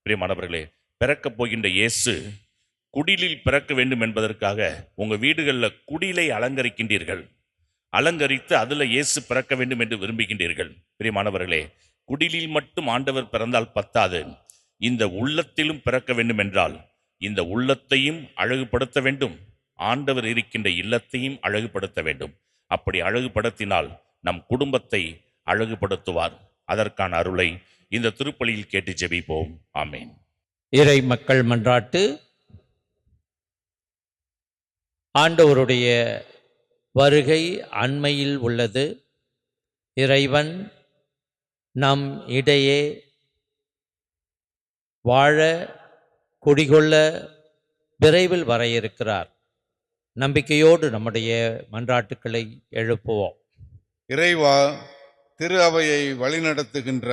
பிரியமானவர்களே, பிறக்க போகின்ற இயேசு குடிலில் பிறக்க வேண்டும் என்பதற்காக உங்க வீடுகளில் குடிலை அலங்கரிக்கின்றீர்கள். அலங்கரித்து அதுல இயேசு பிறக்க வேண்டும் என்று விரும்புகின்றீர்கள். பிரியமானவர்களே, குடிலில் மட்டும் ஆண்டவர் பிறந்தால் பத்தாது, இந்த உள்ளத்திலும் பிறக்க வேண்டும் என்றால் இந்த உள்ளத்தையும் அழகுபடுத்த வேண்டும், ஆண்டவர் இருக்கின்ற இல்லத்தையும் அழகுபடுத்த வேண்டும். அப்படி அழகுபடுத்தினால் நம் குடும்பத்தை அழகுபடுத்துவார். அதற்கான அருளை இந்த திருப்பலியில் கேட்டு ஜெபிப்போம். ஆமேன். இறை மக்கள் மன்றாட்டு. ஆண்டவருடைய வருகை அண்மையில் உள்ளது. இறைவன் நம் இடையே வாழ, குடிகொள்ள விரைவில் வர இருக்கிறார். நம்பிக்கையோடு நம்முடைய மன்றாட்டுக்களை எழுப்புவோம். இறைவா, திரு அவையை வழிநடத்துகின்ற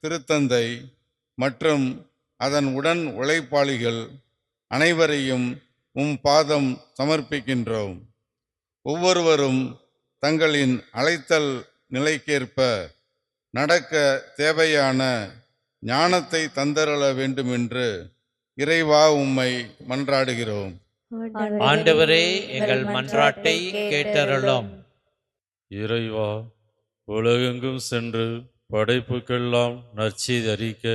திருத்தந்தை மற்றும் அதன் உடன் உழைப்பாளிகள் அனைவரையும் உம் பாதம் சமர்ப்பிக்கின்றோம். ஒவ்வொருவரும் தங்களின் அழைத்தல் நிலைக்கேற்ப நடக்க தேவையான ஞானத்தை தந்தருள வேண்டுமென்று இறைவா உம்மை மன்றாடுகிறோம். ஆண்டவரே, எங்கள் மன்றாட்டை கேட்டருளும். இறைவா, உலகெங்கும் சென்று படைப்புக்கெல்லாம் நற்செய்தி அறிக்க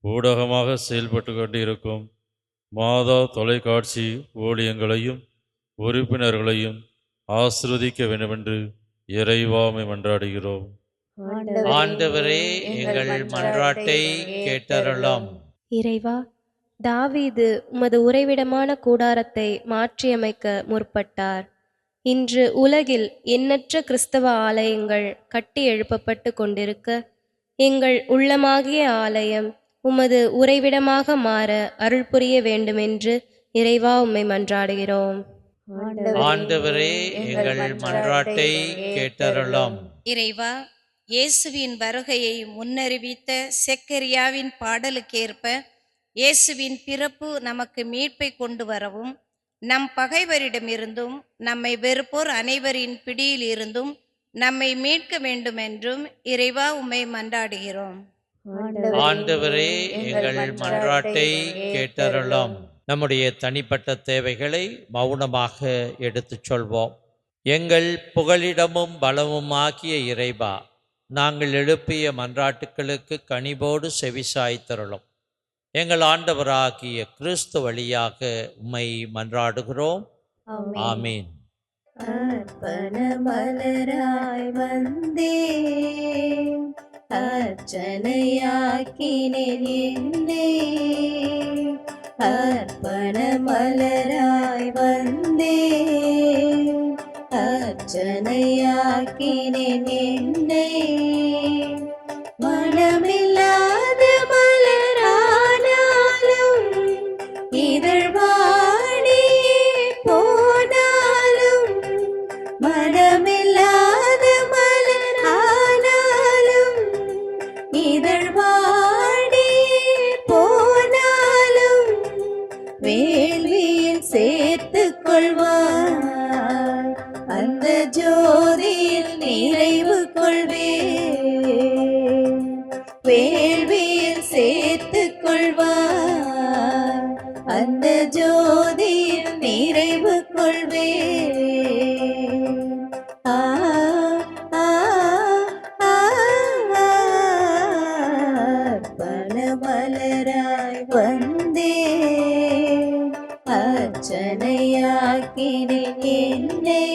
ஊடகமாக செயல்பட்டு கொண்டிருக்கும் மாதா தொலைக்காட்சி ஊழியங்களையும் உறுப்பினர்களையும் ஆசிர்வதிக்க வேண்டுமென்று இறைவாமை மன்றாடுகிறோம். ஆண்டவரே, எங்கள் மன்றாட்டை கேட்டருளும். இறைவா, தாவீது உமது உறைவிடமான கூடாரத்தை மாற்றியமைக்க முற்பட்டார். இன்று உலகில் எண்ணற்ற கிறிஸ்தவ ஆலயங்கள் கட்டி எழுப்பப்பட்டு கொண்டிருக்க, எங்கள் உள்ளமாகிய ஆலயம் உமது உறைவிடமாக மாற அருள் புரிய வேண்டுமென்று இறைவா உம்மை மன்றாடுகிறோம். ஆண்டவரே, எங்கள் மன்றாட்டை கேட்டருளும். இறைவா, இயேசுவின் வருகையை முன்னறிவித்த செக்கரியாவின் பாடலுக்கேற்ப இயேசுவின் பிறப்பு நமக்கு மீட்பை கொண்டு வரவும், நம் பகைவரிடமிருந்தும் நம்மை வெறுப்போர் அனைவரின் பிடியில் இருந்தும் நம்மை மீட்க வேண்டுமென்றும் இறைவா உம்மை மன்றாடுகிறோம். ஆண்டவரே, எங்கள் மன்றாட்டை கேட்டருளும். நம்முடைய தனிப்பட்ட தேவைகளை மௌனமாக எடுத்துச் சொல்வோம். எங்கள் புகலிடமும் பலமும் ஆகிய இறைவா, நாங்கள் எழுப்பிய மன்றாட்டுக்களுக்கு கனிவோடு செவிசாய்த்தருளும். எங்கள் ஆண்டவராகிய கிறிஸ்து வழியாக உம்மை மன்றாடுகிறோம். ஆமீன். அர்ப்பண மலராய் வந்தேன், அர்ச்சனையாக்கினேன் என்னை. அர்ப்பண மலராய் வந்தேன், அர்ச்சனையாக்கினேன் என்னை. மனமில்லாத மலரானாலும் இதழ்வாடியே போனாலும், மனமில்லாத மலரானாலும் இதழ்வாடியே போனாலும் வேள்வியில் சேர்த்துக் கொள்வார். அந்த ஜோதியில் நிறைவு கொள்வேன். வேள்வியில் சேர்த்துக் கொள்வார். அந்த ஜோதியில் நிறைவு கொள்வேன். ஆ ஆ ஆ பனமலராய் வந்தேன், அர்ச்சனையாக்கினேன் என்னை.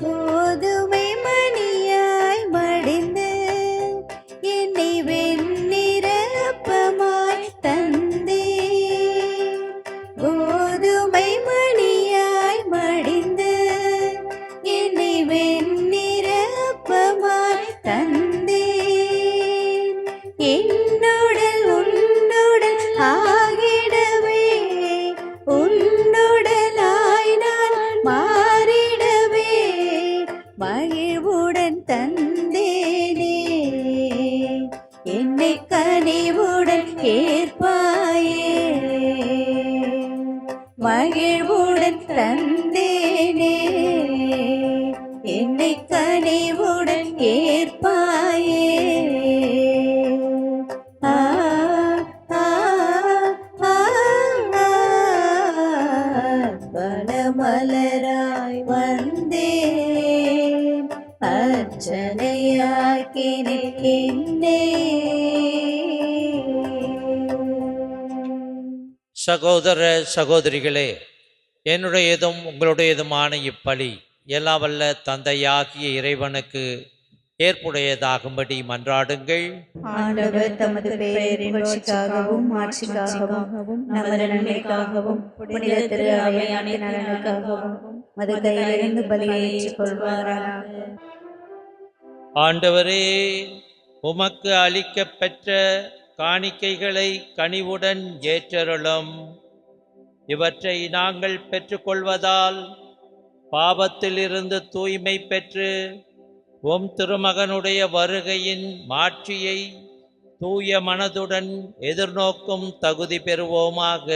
கோதுமை மணியாய் மடிந்து என்னை வெண்ணிற அப்பமாய் தந்தே. கோதுமை மணியாய் மடிந்து என்னை வெண்ணிற அப்பமாய் தந்தே. என்னுடல் உன்னுடல் ஆகிடவே, உன்னுடலாய் நான் மாறிடவே மகிழ்வுடன் தந்தேனே. என்னை கனிவுடன் ஏற்பாயே, மகிழ்வுடன் தந்தேனே. என்னை கனிவுடன் ஏற்பாயே. ஆ ஆ ஆ பனமலராய் வந்தேன், அர்ச்சனையாக்கினேன் என்னை. சகோதர சகோதரிகளே, என்னுடையதும் உங்களுடையதுமான இப்பலி எல்லாம் வல்ல தந்தையாகிய இறைவனுக்கு ஏற்புடையதாகும்படி மன்றாடுங்கள். ஆண்டவர் தமது பெயரின் புகழ்ச்சிக்காகவும் மாட்சிக்காகவும் நமது நன்மைக்காகவும் புனித திரு அவையான நலனுக்காகவும் மது கையிலிருந்து பலியை ஏற்றுக்கொள்வாராக. ஆண்டவரே, உமக்கு அளிக்கப்பெற்ற காணிக்கைகளை கனிவுடன் ஏற்றருளும். இவற்றை நாங்கள் பெற்றுக்கொள்வதால் பாவத்திலிருந்து தூய்மை பெற்று உம் திருமகனுடைய வருகையின் மாட்சியை தூய மனதுடன் எதிர்நோக்கும் தகுதி பெறுவோமாக.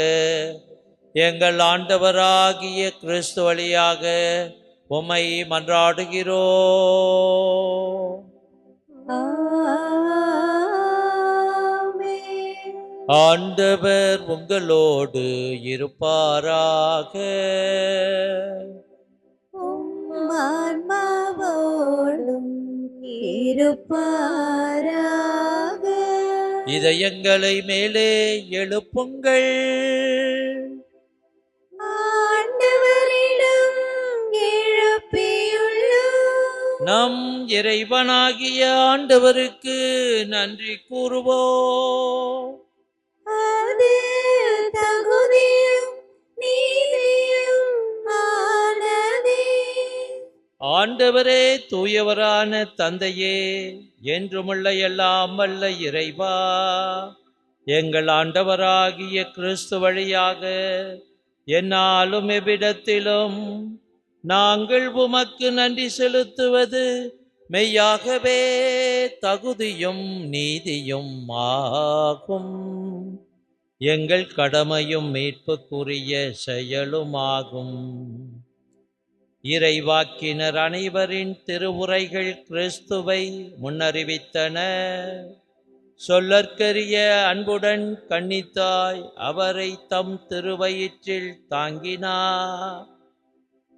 எங்கள் ஆண்டவராகிய கிறிஸ்து வழியாக உம்மை மன்றாடுகிறோ. ஆண்டவர் உங்களோடு இருப்பாராக. ஆன்மாவோடும் இருப்பாராக. இதயங்களை மேலே எழுப்புங்கள். ஆண்டவரிடம் எழுப்பியுள்ளோம். நம் இறைவனாகிய ஆண்டவருக்கு நன்றி கூறுவோம். அது தகுதியும் நீதியும் ஆனதே. ஆண்டவரே, தூயவரான தந்தையே, என்றுமுள்ள எல்லாம் வல்ல இறைவா, எங்கள் ஆண்டவராகிய கிறிஸ்து வழியாக என்னாலும் எவ்விடத்திலும் நாங்கள் உமக்கு நன்றி செலுத்துவது மெய்யாகவே தகுதியும் நீதியும் ஆகும். எங்கள் கடமையும் மீட்புக்குரிய செயலுமாகும். இறைவாக்கினர் அனைவரின் திருவுரைகள் கிறிஸ்துவை முன்னறிவித்தன. சொல்லற்கரிய அன்புடன் கன்னித்தாய் அவரை தம் திருவயிற்றில் தாங்கினார்.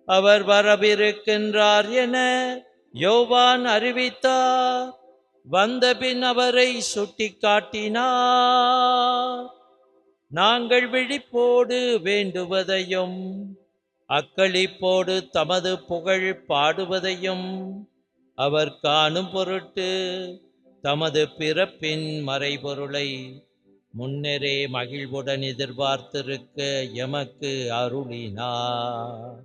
அவர் வரவிருக்கின்றார் என யோவான் அறிவித்தார். வந்தபின் அவரை சுட்டிக்காட்டினார். நாங்கள் விழிப்போடு வேண்டுவதையும் அக்களிப்போடு தமது புகழ் பாடுவதையும் அவர் காணும் பொருட்டு தமது பிறப்பின் மறைபொருளை முன்னரே மகிழ்வுடன் எதிர்பார்த்திருக்க எமக்கு அருளினார்.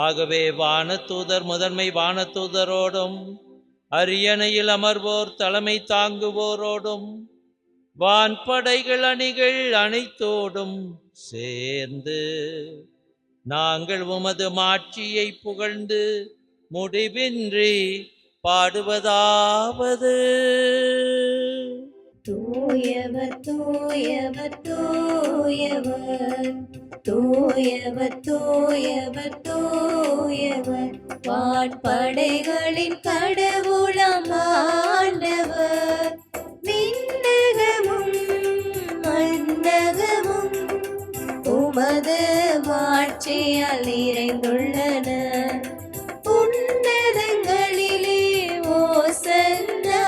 ஆகவே வானதூதர் முதன்மை வானதூதரோடும் அரியணையில் அமர்வோர் தலைமை தாங்குவோரோடும் வான்படைகள் அணிகள் அனைத்தோடும் சேர்ந்து நாங்கள் உமது மாட்சியை புகழ்ந்து முடிவின்றி பாடுவதாவது: தூயவர் தூயவர் தூயவர் தூயவர் தூயவர் தூயவர் வான்படைகளின் கடவுளாம் ஆண்டவர். விண்ணகமும் மண்ணகமும் உமது மாட்சியால் நிறைந்துள்ளன. உன்னதங்களிலே ஓசன்னா,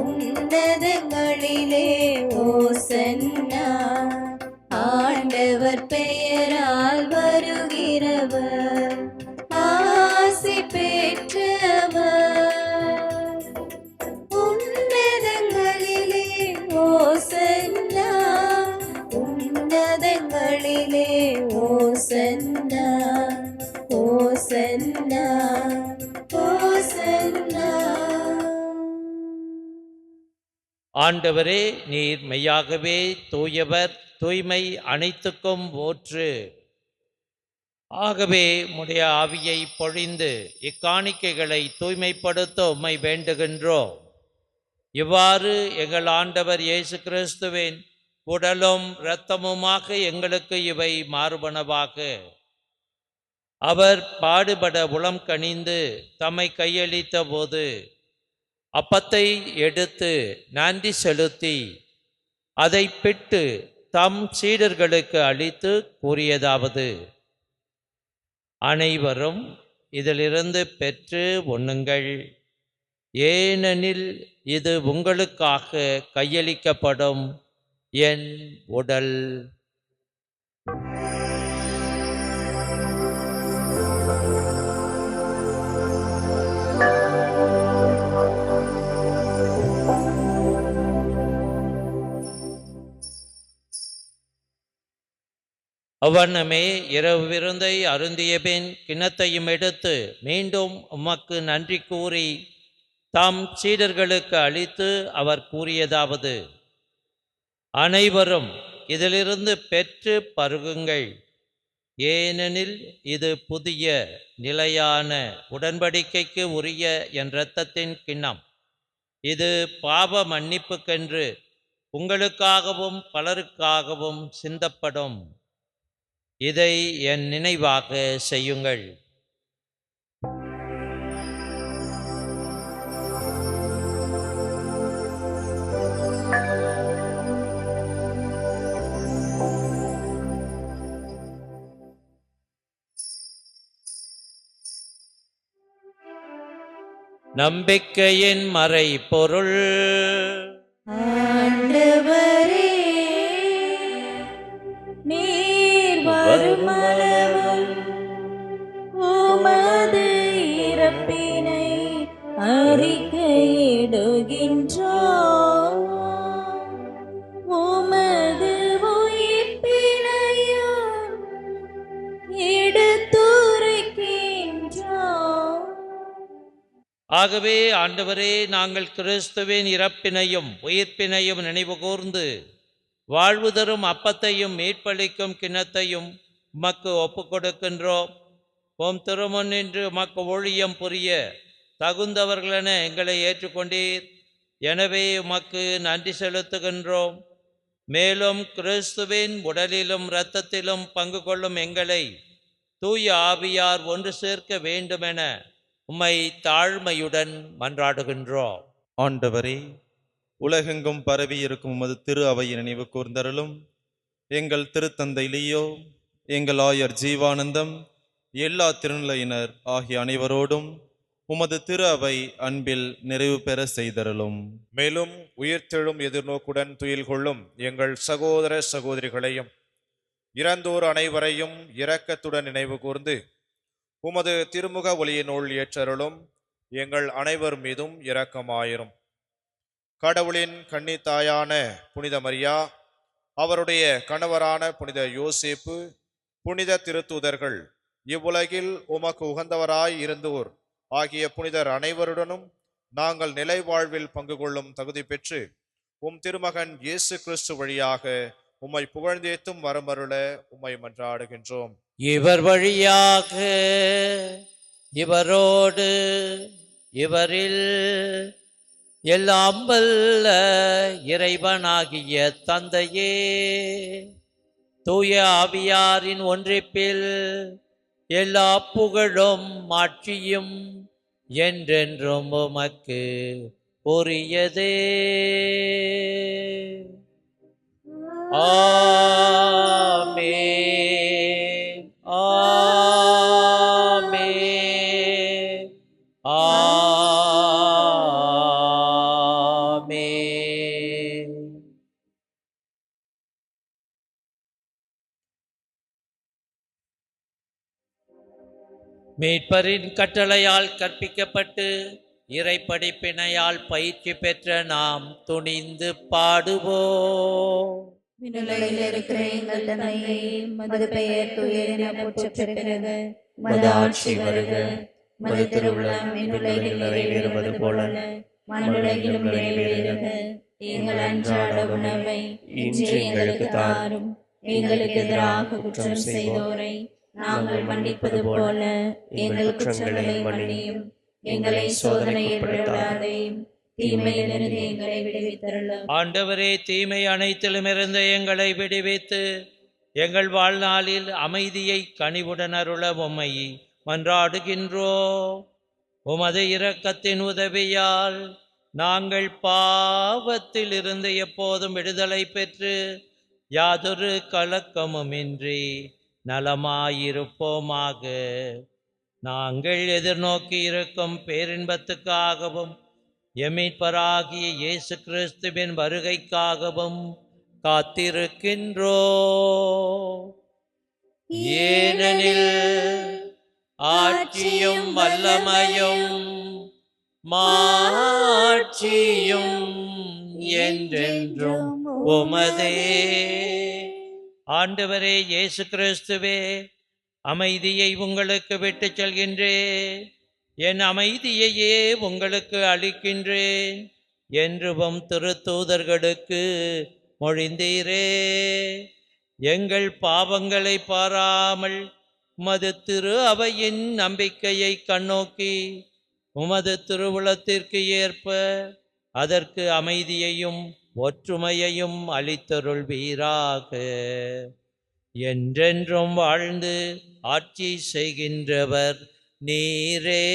உன்னதங்களிலே ஓசன்னா. ஆண்டவர் பெயரால் வருகிறவர் ஆசி பெற்றவர். உன்னதங்களிலே ஓசன்னா, உன்னதங்களிலே ஓசன்னா, ஓசன்னா, ஓசன்னா. ஆண்டவரே, நீர் மெய்யாகவே தூயவர், தூய்மை அனைத்துக்கும் ஊற்று. ஆகவே உம்முடைய ஆவியை பொழிந்து இக்காணிக்கைகளை தூய்மைப்படுத்த உம்மை வேண்டுகின்றோம். இவ்வாறு எங்கள் ஆண்டவர் இயேசு கிறிஸ்துவின் உடலும் இரத்தமுமாக எங்களுக்கு இவை மாறுபனவாக. அவர் பாடுபட உளம் கனிந்து தம்மை கையளித்த போது அப்பத்தை எடுத்து நன்றி செலுத்தி அதை பிட்டு தம் சீடர்களுக்கு அளித்து கூறியதாவது: அனைவரும் இதிலிருந்து பெற்று உண்ணுங்கள். ஏனெனில் இது உங்களுக்காக கையளிக்கப்படும் என் உடல். அவ்வண்ணமே இரவு விருந்தை அருந்திய பின் கிண்ணத்தையும் எடுத்து மீண்டும் உமக்கு நன்றி கூறி தாம் சீடர்களுக்கு அளித்து அவர் கூறியதாவது: அனைவரும் இதிலிருந்து பெற்று பருகுங்கள். ஏனெனில் இது புதிய நிலையான உடன்படிக்கைக்கு உரிய என் இரத்தத்தின் கிண்ணம். இது பாவ மன்னிப்புக்கென்று உங்களுக்காகவும் பலருக்காகவும் சிந்தப்படும். இதை என் நினைவாக செய்யுங்கள். நம்பிக்கையின் மறைபொருள். ஆண்டவரே, நீர் வருமளவும் உமது இறப்பினை அறிக்கையிடுகின்றோம், உமது உயிர்ப்பினையும் எடுத்துரைக்கின்றோம். ஆகவே ஆண்டவரே, நாங்கள் கிறிஸ்துவின் இறப்பினையும் உயிர்ப்பினையும் நினைவு கூர்ந்து வாழ்வு தரும் அப்பத்தையும் மீட்பளிக்கும் கிண்ணத்தையும் உமக்கு ஒப்புக் கொடுக்கின்றோம். உம் திருமுன் நின்று உமக்கு ஊழியம் புரிய தகுந்தவர்களென எங்களை ஏற்றுக்கொண்டீர். எனவே உமக்கு நன்றி செலுத்துகின்றோம். மேலும் கிறிஸ்துவின் உடலிலும் இரத்தத்திலும் பங்கு கொள்ளும் எங்களை தூய ஆவியார் ஒன்று சேர்க்க வேண்டுமென உம்மை தாழ்மையுடன் மன்றாடுகின்றோம். ஆண்டவரே, உலகெங்கும் பரவி இருக்கும் உமது திரு அவையை நினைவு கூர்ந்தருளும். எங்கள் திருத்தந்தை லியோ, எங்கள் ஆயர் ஜீவானந்தம், எல்லா திருநிலையினர் ஆகிய அனைவரோடும் உமது திரு அவை அன்பில் நிறைவு பெற செய்தருளும். மேலும் உயிர்த்தெழும் எதிர்நோக்குடன் துயில் கொள்ளும் எங்கள் சகோதர சகோதரிகளையும் இறந்தோர் அனைவரையும் இரக்கத்துடன் நினைவு கூர்ந்து உமது திருமுக ஒளியினுள் ஏற்றருளும். எங்கள் அனைவர் மீதும் இரக்கமாயிரும். கடவுளின் கன்னித்தாயான புனித மரியா, அவருடைய கணவரான புனித யோசேப்பு, புனித திருத்தூதர்கள், இவ்வுலகில் உமக்கு உகந்தவராய் இருந்தோர் ஆகிய புனிதர் அனைவருடனும் நாங்கள் நிலை வாழ்வில் பங்கு கொள்ளும் தகுதி பெற்று உம் திருமகன் இயேசு கிறிஸ்து வழியாக உம்மை புகழ்ந்தேத்தும் வரமருள உம்மை மன்றாடுகின்றோம். இவர் வழியாக, இவரோடு, இவரில் எல்லாம் வல்ல இறைவனாகிய தந்தையே, தூய ஆவியாரின் ஒன்றிப்பில் எல்லா புகழும் மாட்சியும் என்றென்றும் உமக்கு உரியதே. ஆமென், ஆமென், ஆமென். மீட்பரின் கட்டளையால் கற்பிக்கப்பட்டு இறைப்படிப்பினையால் பயிற்சி பெற்ற நாம் துணிந்து பாடுவோம். விண்ணுலகில் இருக்கிற எங்கள் தந்தையே, மது பெயர் தூயதென போற்றப் பெறுக. மது ஆட்சி வருக. மது திருவுளம் விண்ணுலகில் நிறைவேறுவது போல மண்ணுலகிலும் நிறைவேறுக. எங்கள் அன்றாட உணவை இன்று எங்களுக்கு தாரும். எங்களுக்கு எதிராக குற்றம் செய்தோரை நாங்கள் மன்னிப்பது போல எங்கள் குற்றங்களை மன்னியும். எங்களை சோதனையில் விடாதேயும், தீமையிலிருந்து எங்களை விடுவித்தருளும். ஆண்டவரே, தீமை அனைத்திலுமிருந்து எங்களை விடுவித்து எங்கள் வாழ்நாளில் அமைதியை கனிவுடன் அருள உம்மை மன்றாடுகின்றோம். உமது இரக்கத்தின் உதவியால் நாங்கள் பாவத்தில் இருந்து எப்போதும் விடுதலை பெற்று யாதொரு கலக்கமுமின்றி நலமாயிருப்போமாக. நாங்கள் எதிர்நோக்கி இருக்கும் பேரின்பத்துக்காகவும் எமீட்பராகிய இயேசு கிறிஸ்துவின் வருகைக்காகவும் காத்திருக்கின்றோம். ஏனெனில் ஆட்சியும் வல்லமையும் மாட்சியும் என்றென்றும் உமதே. ஆண்டவரே இயேசு கிறிஸ்துவே, அமைதியை உங்களுக்கு விட்டுச் செல்கின்றேன், என் அமைதியையே உங்களுக்கு அளிக்கின்றேன் என்றும் திருத்தூதர்களுக்கு மொழிந்தீரே. எங்கள் பாவங்களை பாராமல் உமது திரு அவையின் நம்பிக்கையை கண்ணோக்கி உமது திருவுளத்திற்கு ஏற்ப அதற்கு அமைதியையும் ஒற்றுமையையும் அளித்தருள்வீராக. என்றென்றும் வாழ்ந்து ஆட்சி செய்கின்றவர் நீரே.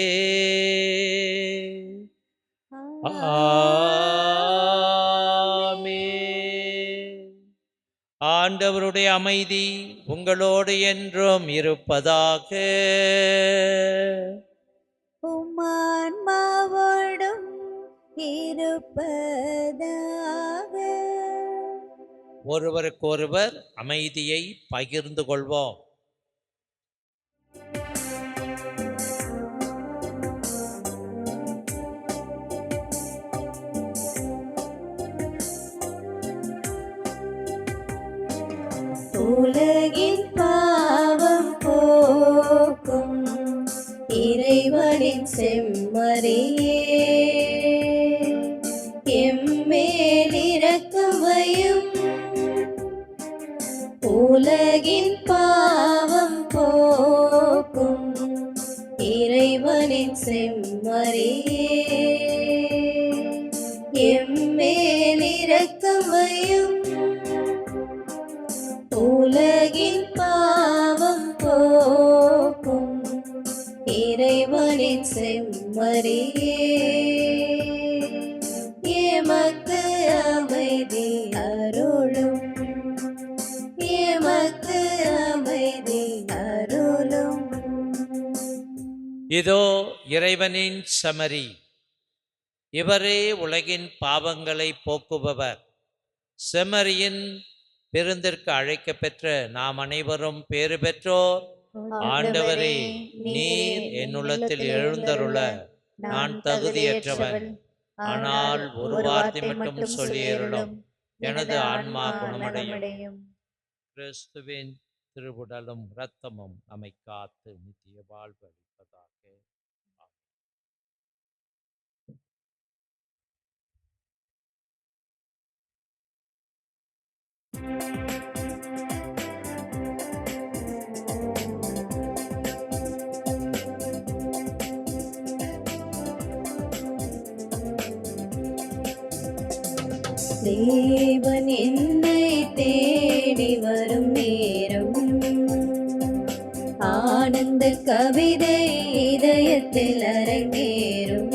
ஆமென். ஆண்டவருடைய அமைதி உங்களோடு என்றும் இருப்பதாக. உம் ஆன்மாவோடும் இருப்பதாக. ஒருவருக்கொருவர் அமைதியை பகிர்ந்து கொள்வோம். உலகின் பாவம் போக்கும் இறைவனின் செம்மறியே, எம்மேல் இரக்கமையும். உலகின் பாவம் போக்கும் இறைவனின் செம்மறியே, எம்மேல் இரக்கமையும். உலகின் பாவம் போக்கும் இறைவனின் செம்மறியே, எமக்கு அமைதி அருளும், எமக்கு அமைதி அருளும். இதோ இறைவனின் செம்மறி, இவரே உலகின் பாவங்களை போக்குபவர். செம்மறியின் விருந்திற்கு அழைக்கப் பெற்ற நாம் அனைவரும் பேறு பெற்றோர். ஆண்டவரே, நீர் என் உள்ளத்தில் எழுந்தருள நான் தகுதியற்றவன். ஆனால் ஒரு வார்த்தை மட்டும் சொல்லியருளும், எனது ஆன்மா குணமடையும். கிறிஸ்துவின் திருவுடலும் இரத்தமும் நம்மை காத்து நித்திய வாழ்வு அளிப்பதாக. தேவன் என்னை தேடி வரும் நேரம், ஆனந்த கவிதை இதயத்தில் அரங்கேறும்.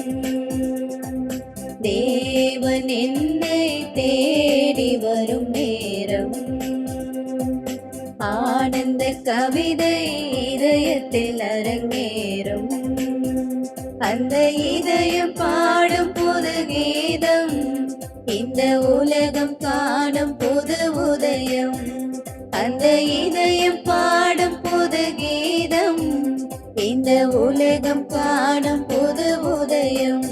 தேவன் என்னை தேடி வரும் நேரம், ஆனந்த கவிதை இதயத்தில் அரங்கேறும். அந்த இதயம் பாடும் புது கீதம், இந்த உலகம் காணும் புது உதயம். அந்த இதயம் பாடும் புது கீதம், இந்த உலகம் காணும் புது உதயம்.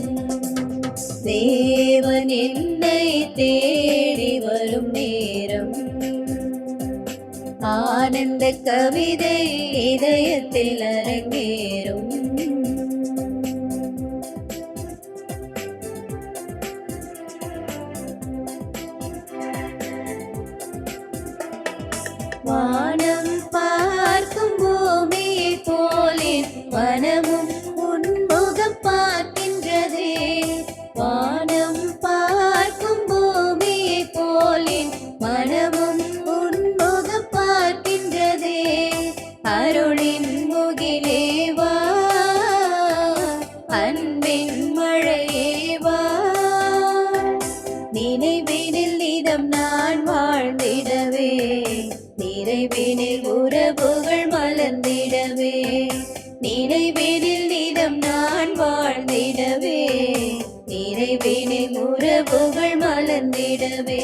தேவன் என்னை தேடி வரும் நேரம், ஆனந்த கவிதை இதயத்தில் அரங்கேறும். வானம் பார்க்கும் பூமியை போலே மனமும் உன்முகம் பார்க்கின்றதே. வானம் பார்க்கும் பூமியை போலே மனமும் உன்முகம் பார்க்கின்றதே. அருளின் முகிலேவா, அன்பின் மழையேவா, நினைவினில் இதம் நான் வாழ்ந்திடவே, நிறைவினில் உறவுகள் மலர்ந்திடவே. நினைவினில் இதம் நான் வாழ்ந்திடவே, நிறைவினில் உறவுகள் மலர்ந்திடவே.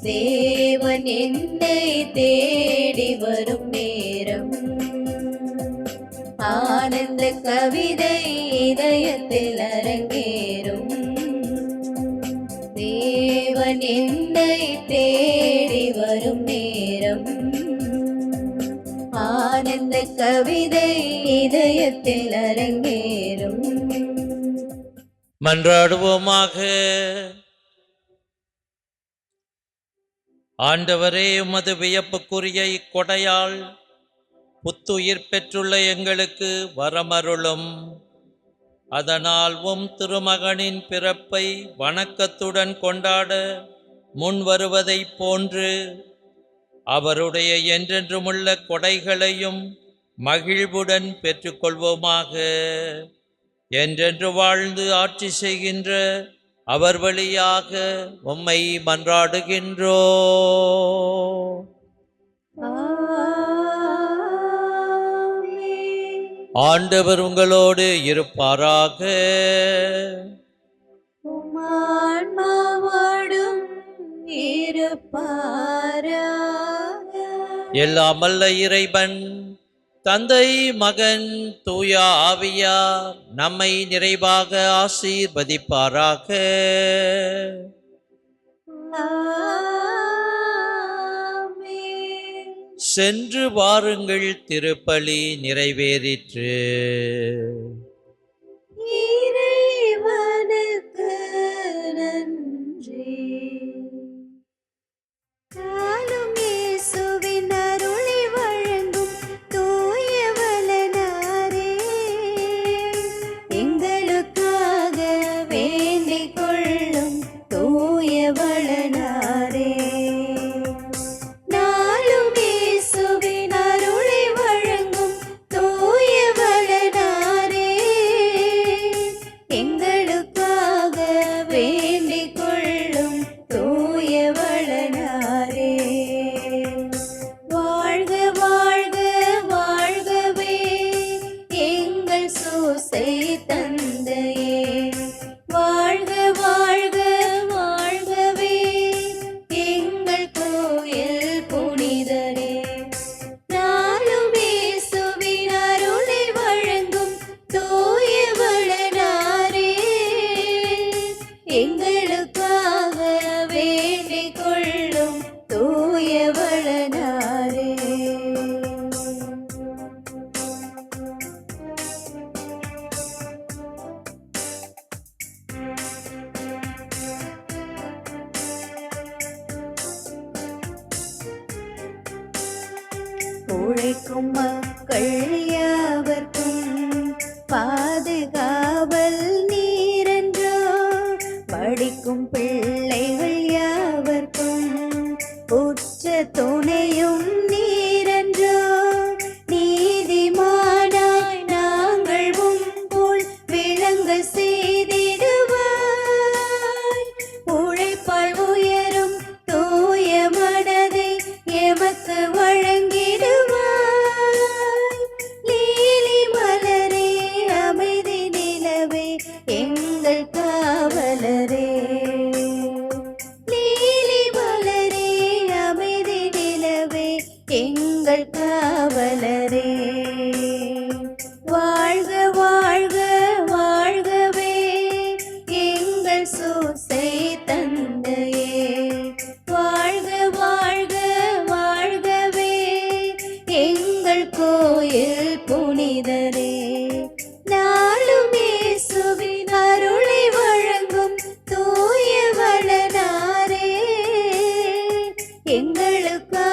தேவன் என்னை தேடி வரும் நேரம், ஆனந்த கவிதை இதயத்தில் அரங்கேறும். தேவன் என்னை தேடி வரும் நேரம், ஆனந்த கவிதை இதயத்தில் அரங்கேறும். மன்றாடுவோமாக. ஆண்டவரே, உமது வியப்புக்குரிய இக்கொடையால் புத்துயிர் பெற்றுள்ள எங்களுக்கு வரமருளும். அதனால் திருமகனின் பிறப்பை வணக்கத்துடன் கொண்டாட முன் வருவதைப் போன்று அவருடைய என்றென்றுமுள்ள கொடைகளையும் மகிழ்வுடன் பெற்றுக்கொள்வோமாக. என்றென்று வாழ்ந்து ஆட்சி செய்கின்ற அவர் வழியாக உம்மை மன்றாடுகின்றோ. ஆண்டவர் உங்களோடு இருப்பாராக. உம்மான்மாவோடும் இருப்பாராக. எல்லாம் வல்ல இறைவன் தந்தை, மகன், தூய ஆவியார் நம்மை நிறைவாக ஆசீர்வதிப்பாராக. ஆமென். சென்று வாருங்கள், திருப்பலி நிறைவேறிற்று. இறைவனுக்கு நன்றி. நாளும் இயேசுவின் அருளை வழங்கும் தூய வளனாரே, எங்களுக்காக வேண்டிக் கொள்ளும் தூய வளனாரே. நாளும் இயேசுவின் அருளை வழங்கும் தூய வளனாரே, எங்களுக்காக வேண்டிக் கொள்ளும் தூய வளனாரே. வாழ்க வாழ்க வாழ்கவே எங்கள் சூசை தந்தையே, வாழ்க வாழ்க வாழ்கவே எங்கள் கோயில் புனிதரே. நாளும் இயேசுவின் அருளை வழங்கும் தூய வளனாரே, எங்களுக்காக வேண்டிக் கொள்ளும் தூய வளனாரே. உழைக்கும் மக்கள் யாவர்க்கும் பாதுகாவல் நீரென்றோ, படிக்கும் பிள்ளைகள் யாவர்க்கும் உற்ற துணையும் நீரென்றோ. நீதிமானாய் நாங்கள் உம்போல் விளங்க செய்திடுவாய், உழைப்பால் உயரும் தூய மனதை எமக்கு வழங்கிடுவாய். லீலி மலரே அமைதி நிலவே எங்கள் காவலரே, லீலி மலரே அமைதி நிலவே எங்கள் காவலரே. வாழ்க வாழ்க வாழ்கவே எங்கள் சூசை தந்தையே, வாழ்க வாழ்க வாழ்கவே எங்கள் கோயில் புனிதரே. நாளும் இயேசுவின் அருளை வழங்கும் தூய வளனாரே, எங்களுக்காக